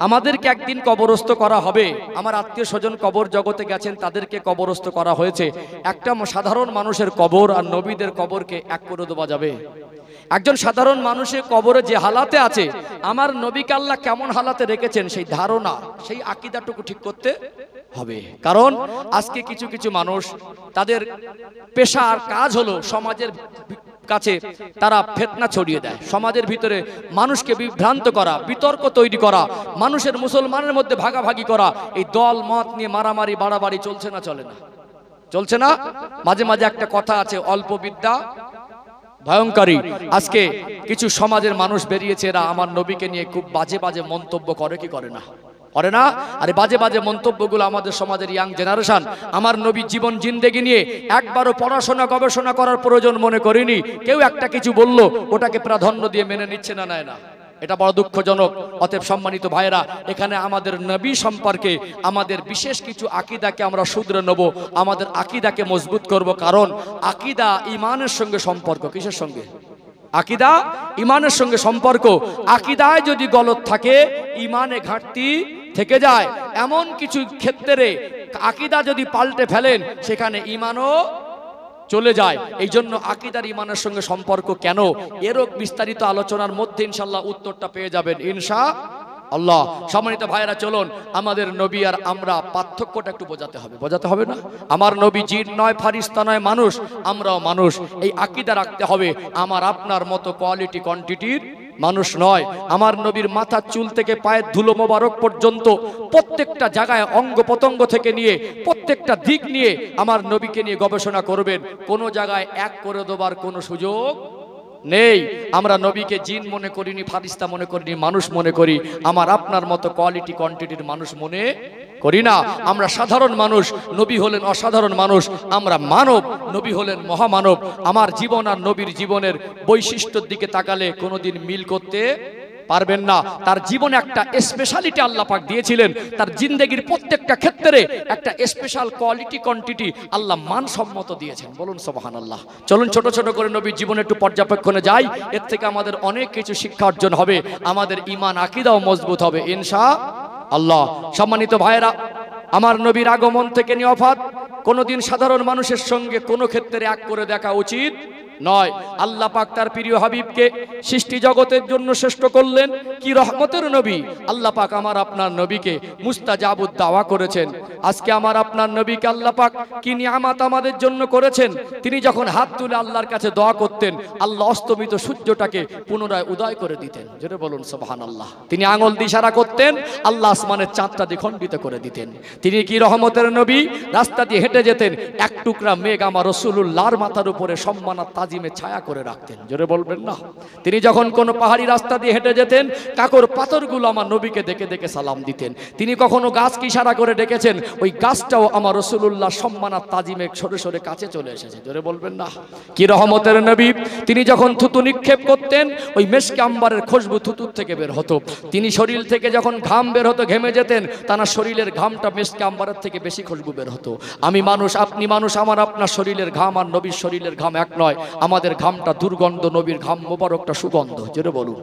আমাদেরকে একদিন কবরস্থ করা হবে। আমার আত্মীয় স্বজন কবর জগতে গেছেন, তাদেরকে কবরস্থ করা হয়েছে। একটা সাধারণ মানুষের কবর আর নবীদের কবরকে এক করে দেওয়া যাবে? একজন সাধারণ মানুষের কবরে যে হালাতে আছে, আমার নবীকে আল্লাহ কেমন হালাতে রেখেছেন সেই ধারণা, সেই আকীদাটুকু ঠিক করতে হবে। কারণ আজকে কিছু কিছু মানুষ তাদের পেশা আর কাজ হলো সমাজের কাছে তারা ফিতনা ছড়িয়ে দেয়, সমাজের ভিতরে মানুষকে বিভ্রান্ত করা, বিতর্ক তৈরি করা, মানুষের মুসলমানের মধ্যে ভাগাভাগি করা। এই দল মত নিয়ে মারামারি বাড়াবাড়ি চলছে না? চলে না? চলছে না? মাঝে মাঝে একটা কথা আছে, অল্প বিদ্যা ভয়ঙ্করী। আজকে কিছু সমাজের মানুষ বেরিয়েছে, এরা আমার নবীকে নিয়ে খুব বাজে বাজে মন্তব্য করে। কি করে না? করে না? আরে বাজে বাজে মন্তব্যগুলো আমাদের সমাজের ইয়াং জেনারেশন আমার নবীর জীবন জিন্দেগি নিয়ে একবারও পড়াশোনা গবেষণা করার প্রয়োজন মনে করিনি। কেউ একটা কিছু বললো, ওটাকে প্রাধান্য দিয়ে মেনে নিচ্ছে না, নেয় না। এটা বড় দুঃখজনক। অতএব সম্মানিত ভাইরা, এখানে আমাদের নবী সম্পর্কে আমাদের বিশেষ কিছু আকীদাকে আমরা শুধরে নেব, আমাদের আকীদাকে মজবুত করব। কারণ আকীদা ঈমানের সঙ্গে সম্পর্ক। কিসের সঙ্গে? আকীদা ঈমানের সঙ্গে সম্পর্ক। আকীদায় যদি গলত থাকে, ঈমানে ঘাটতি থেকে যায়। এমন কিছু ক্ষেত্রে আকীদা যদি পাল্টে ফেলেন, সেখানে ঈমানও চলে যায়। এই জন্য আকীদার ঈমানের সঙ্গে সম্পর্ক কেন, এরও বিস্তারিত আলোচনার মধ্যে ইনশাআল্লাহ উত্তরটা পেয়ে যাবেন ইনশাআল্লাহ। সম্মানিত ভাইয়েরা, চলুন আমাদের নবী আর আমরা পার্থক্যটা একটু বোঝাতে হবে। বোঝাতে হবে না? আমার নবী জিন নয়, ফারিস্তা নয়, মানুষ, আমরাও মানুষ। এই আকীদা রাখতে হবে। আমার আপনার মতো কোয়ালিটি কোয়ান্টিটির মানুষ নয়। আমার নবীর মাথার চুল থেকে পায়ের ধুলো মোবারক পর্যন্ত প্রত্যেকটা জায়গায় অঙ্গ প্রত্যঙ্গ থেকে নিয়ে প্রত্যেকটা দিক নিয়ে আমার নবীকে নিয়ে গবেষণা করবেন। কোনো জায়গায় এক করে দেবার কোনো সুযোগ নেই। আমরা নবীকে জিন মনে করিনি, ফারিস্তা মনে করিনি, মানুষ মনে করি। আমার আপনার মতো কোয়ালিটি কোয়ান্টিটির মানুষ মনে করি না। আমরা সাধারণ মানুষ, নবী হলেন অসাধারণ মানুষ। আমরা মানব, নবী হলেন মহামানব। আমার জীবন আর নবীর জীবনের বৈশিষ্ট্যের দিকে তাকালে কোনোদিন মিল করতে পারবেন না। তার জীবনে একটা স্পেশালিটি আল্লাহ পাক দিয়েছিলেন। তার জিন্দেগির প্রত্যেকটা ক্ষেত্রে একটা স্পেশাল কোয়ালিটি কোয়ান্টিটি আল্লাহ মানসম্মত দিয়েছেন। বলুন সুবহানাল্লাহ। চলুন ছোট ছোট করে নবীর জীবনে একটু পর্যবেক্ষণে যাই। এর থেকে আমাদের অনেক কিছু শিক্ষা অর্জন হবে, আমাদের ঈমান আকীদাও মজবুত হবে ইনশাআল্লাহ। সম্মানিত ভাইয়েরা, আমার নবীর আগমন থেকে নিয়ে ওফাত কোনোদিন সাধারণ মানুষের সঙ্গে কোনো ক্ষেত্রে এক করে দেখা উচিত নয়। আল্লাহ পাক তার প্রিয় হাবিবকে সৃষ্টি জগতের জন্য শ্রেষ্ঠ করলেন। কি রহমতের নবী! আল্লাহ পাক আমার আপনার নবীকে মুস্তাজাবুদ দাওয়া করেছেন। আজকে আমার আপনার নবীকে আল্লাহ পাক কি নিয়ামত আমাদের জন্য করেছেন। তিনি যখন হাত তুলে আল্লাহর কাছে দোয়া করতেন, আল্লাহ অস্তমিত সূর্যটাকে পুনরায় উদয় করে দিতেন। জোরে বলুন সুবহানাল্লাহ। তিনি আঙ্গুল দিয়ে ইশারা করতেন, আল্লাহ আসমানের চাঁদটা দ্বিখণ্ডিত করে দিতেন। তিনি কি রহমতের নবী! রাস্তা দিয়ে হেঁটে যেতেন, এক টুকরা মেঘ আমার রাসূলুল্লাহর মাথার উপরে সম্মানের তাজ তাজিমে ছায়া করে রাখতেন। জোরে বলবেন না। তিনি যখন কোনো পাহাড়ি রাস্তা দিয়ে হেঁটে যেতেন, কাকর পাথরগুলো আমার নবীকে দেখে দেখে সালাম দিতেন। তিনি কখনো গাছকে ইশারা করে ডেকেছেন, ওই গাছটাও আমার রাসূলুল্লাহ সম্মান আর তাজিমে সরে সরে কাছে চলে এসেছে। জোরে বলবেন না। কি রহমতের নবী! তিনি যখন থুতু নিক্ষেপ করতেন, ওই মেশকে আম্বারের খুশবু থুতুর থেকে বের হতো। তিনি শরীর থেকে যখন ঘাম বের হতো, ঘেমে যেতেন, তার শরীরের ঘামটা মেশকে আম্বারের থেকে বেশি খুশবু বের হতো। আমি মানুষ, আপনি মানুষ, আমার আপনার শরীরের ঘাম আর নবীর শরীরের ঘাম এক নয়। আমাদের ঘামটা দুর্গন্ধ, নবীর ঘাম মোবারকটা সুগন্ধ। জোরে বলুন।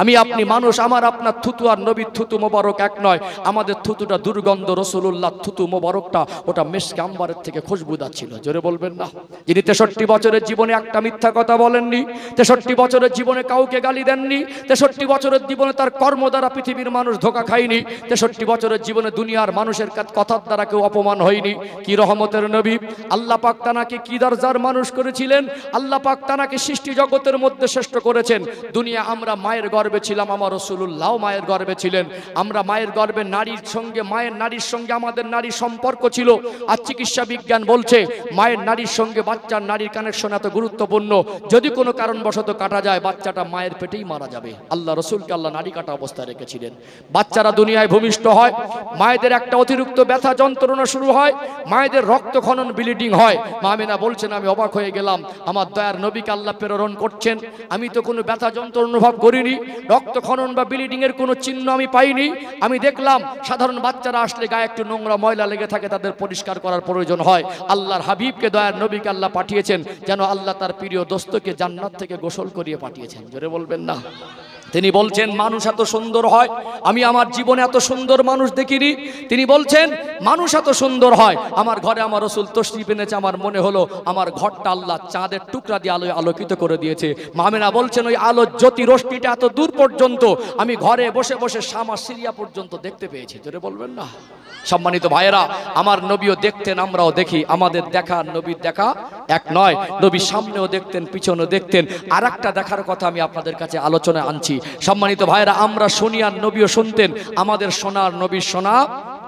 আমি আপনি মানুষ, আমার আপনার থুতু আর নবীর থুতু মোবারক এক নয়। আমাদের থুতুটা দুর্গন্ধ, রাসূলুল্লাহ থুতু মোবারকটা ওটা মেশকে আম্বারের থেকে খুশবুদার ছিল। জোরে বলবেন না। যিনি 63 বছরের জীবনে একটা মিথ্যা কথা বলেননি, 63 বছরের জীবনে কাউকে গালি দেননি, 63 বছরের জীবনে তার কর্ম দ্বারা পৃথিবীর মানুষ ধোঁকা খায়নি, 63 বছরের জীবনে দুনিয়ার মানুষের কথার দ্বারা কেউ অপমান হয়নি। কি রহমতের নবী! আল্লাহ পাক তানাকে কি দরজার মানুষ করেছিলেন। আল্লাহ পাক তানাকে সৃষ্টি জগতের মধ্যে শ্রেষ্ঠ করেছেন। দুনিয়া আমরা মায়ের গর্ভে ছিলাম, আমার রাসূলুল্লাহ মায়ের গর্ভে ছিলেন। আমরা মায়ের গর্ভে নারীর সঙ্গে, মায়ের নারীর সঙ্গে আমাদের নারীর সম্পর্ক ছিল। আর চিকিৎসা বিজ্ঞান বলছে মায়ের নারীর সঙ্গে বাচ্চার নারীর কানেকশন এত গুরুত্বপূর্ণ, যদি কোনো কারণবশত কাটা যায় বাচ্চাটা মায়ের পেটেই মারা যাবে। আল্লাহ রসুলকে আল্লাহ নারী কাটা অবস্থায় রেখেছিলেন। বাচ্চারা দুনিয়ায় ভূমিষ্ঠ হয়, মায়েদের একটা অতিরিক্ত ব্যথা যন্ত্রণা শুরু হয়, মায়েদের রক্তক্ষরণ ব্লিডিং হয়। মা আমিনা বলছেন, আমি অবাক হয়ে গেলাম, আমার দয়ার নবীকে আল্লাহ প্রেরণ করছেন, আমি তো কোনো ব্যথা যন্ত্রণা অনুভব করিনি, রক্তক্ষরণ বা ব্লিডিং এর কোনো চিহ্ন আমি পাইনি। আমি দেখলাম সাধারণ বাচ্চারা আসলে গায়ে একটু নোংরা ময়লা লেগে থাকে, তাদের পরিষ্কার করার প্রয়োজন হয়। আল্লাহর হাবিবকে, দয়ার নবীকে আল্লাহ পাঠিয়েছেন যেন আল্লাহ তার প্রিয় দোস্তকে জান্নাত থেকে গোসল করিয়ে পাঠিয়েছেন। জোরে বলবেন না। তিনি বলছেন মানুষ এত সুন্দর হয়, আমি আমার জীবনে এত সুন্দর মানুষ দেখিনি। তিনি বলছেন মানুষ এত সুন্দর হয়, আমার ঘরে আমার রাসূল তশরিফ এনেছে, আমার মনে হলো আমার ঘরটা আল্লাহ চাঁদের টুকরা দিয়ে আলোয় আলোকিত করে দিয়েছে। মা আমিনা বলছেন ওই আলোর জ্যোতি রশ্মিটা এত দূর পর্যন্ত আমি ঘরে বসে বসে শাম আর সিরিয়া পর্যন্ত দেখতে পেয়েছি। জোরে বলবেন না। সম্মানিত ভাইয়েরা, আমার নবীও দেখতেন, আমরাও দেখি। আমাদের দেখা নবীর দেখা এক নয়। নবী সামনেও দেখতেন, পিছনেও দেখতেন। আর একটা দেখার কথা আমি আপনাদের কাছে আলোচনায় আনছি। সম্মানিত ভাইয়েরা, আমরা শুনি আর নবীও শুনতেন। আমাদের শোনার নবীর শোনা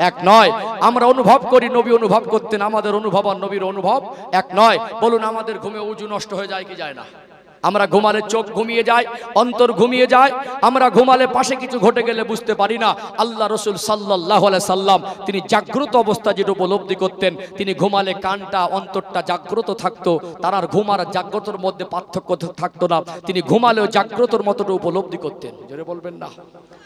এক নয়। আমরা অনুভব করি, নবী অনুভব করতেন। আমাদের অনুভব আর নবীর অনুভব এক নয়। বলুন, আমাদের ঘুমে উজু নষ্ট হয়ে যায় কি যায় না? আমরা ঘুমালে চোখ ঘুমিয়ে যায়, অন্তর ঘুমিয়ে যায়। আমরা ঘুমালে পাশে কিছু ঘটে গেলে বুঝতে পারি না। আল্লাহ রসুল সাল্লাল্লাহু আলাইহি সাল্লাম তিনি জাগ্রত অবস্থা যেটা উপলব্ধি করতেন, তিনি ঘুমালে কানটা অন্তরটা জাগ্রত থাকতো। তার আর ঘুম আর জাগ্রতর মধ্যে পার্থক্য থাকতো না। তিনি ঘুমালেও জাগ্রতর মতোটা উপলব্ধি করতেন। জোরে বলবেন না।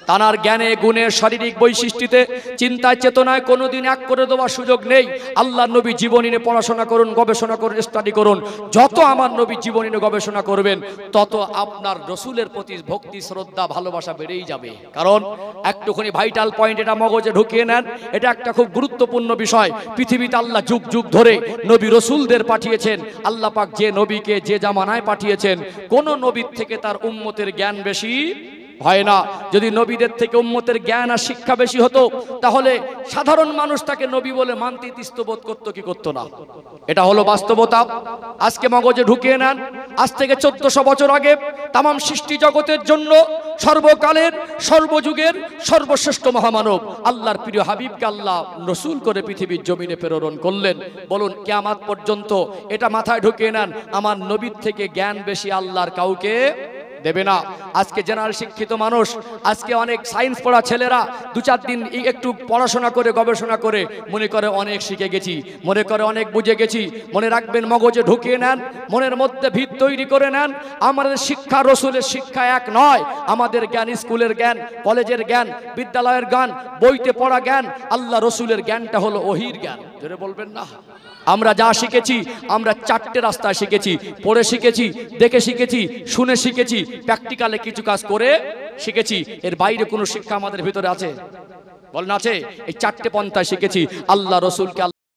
তানার জ্ঞানে গুণে শারীরিক বৈশিষ্ট্যতে চিন্তায় চেতনায় কোনোদিন এক করে দেওয়ার সুযোগ নেই। আল্লাহ নবী জীবনী নিয়ে পড়াশোনা করুন, গবেষণা করুন, স্টাডি করুন। যত আমার নবী জীবনী নিয়ে গবেষণা করবেন তত আপনার রসুলের প্রতি ভক্তি, শ্রদ্ধা, ভালোবাসা বেড়েই যাবে। কারণ একটুখানি ভাইটাল পয়েন্ট এটা মগজে ঢুকিয়ে নেন, এটা একটা খুব গুরুত্বপূর্ণ বিষয়। পৃথিবীতে আল্লাহ যুগ যুগ ধরে নবী রসুলদের পাঠিয়েছেন। আল্লাহ পাক যে নবীকে যে জামানায় পাঠিয়েছেন, কোন নবীর থেকে তার উম্মতের জ্ঞান বেশি হয় না। যদি নবীদের থেকে উম্মতের জ্ঞান আর শিক্ষা বেশি হতো, তাহলে সাধারণ মানুষ তাকে নবী বলে মানতে ইতস্তবোধ করতো কি করতো না? এটা হলো বাস্তবতা। আজকে মগজে ঢুকিয়ে নেন, আজ থেকে 1400 বছর আগে তামাম সৃষ্টি জগতের জন্য সর্বকালের, সর্বযুগের সর্বশ্রেষ্ঠ মহামানব আল্লাহর প্রিয় হাবিবকে আল্লাহ রসুল করে পৃথিবীর জমিনে প্রেরণ করলেন। বলুন, কিয়ামত পর্যন্ত এটা মাথায় ঢুকিয়ে নেন, আমার নবীর থেকে জ্ঞান বেশি আল্লাহর কাউকে দেবে না। আজকে জেনারেল শিক্ষিত মানুষ, আজকে অনেক সায়েন্স পড়া ছেলেরা 2-4 দিন একটু পড়াশোনা করে গবেষণা করে মনে করে অনেক শিখে গেছি, মনে করে অনেক বুঝে গেছি। মনে রাখবেন, মগজে ঢুকিয়ে নেন, মনের মধ্যে ভিত তৈরি করে নেন। আমাদের শিক্ষা রসুলের শিক্ষা এক নয়। আমাদের জ্ঞান স্কুলের জ্ঞান, কলেজের জ্ঞান, বিদ্যালয়ের জ্ঞান, বইতে পড়া জ্ঞান। আল্লাহ রসুলের জ্ঞানটা হলো ওহির জ্ঞান। জোরে বলবেন না। আমরা যা শিখেছি, আমরা 4টে রাস্তায় শিখেছি। পড়ে শিখেছি, দেখে শিখেছি, শুনে শিখেছি, প্র্যাকটিক্যালে কিছু কাজ করে শিখেছি। এর বাইরে কোনো শিক্ষা আমাদের ভিতরে আছে? বলেন আছে? এই 4টে পন্থায় শিখেছি। আল্লাহ রসুলকে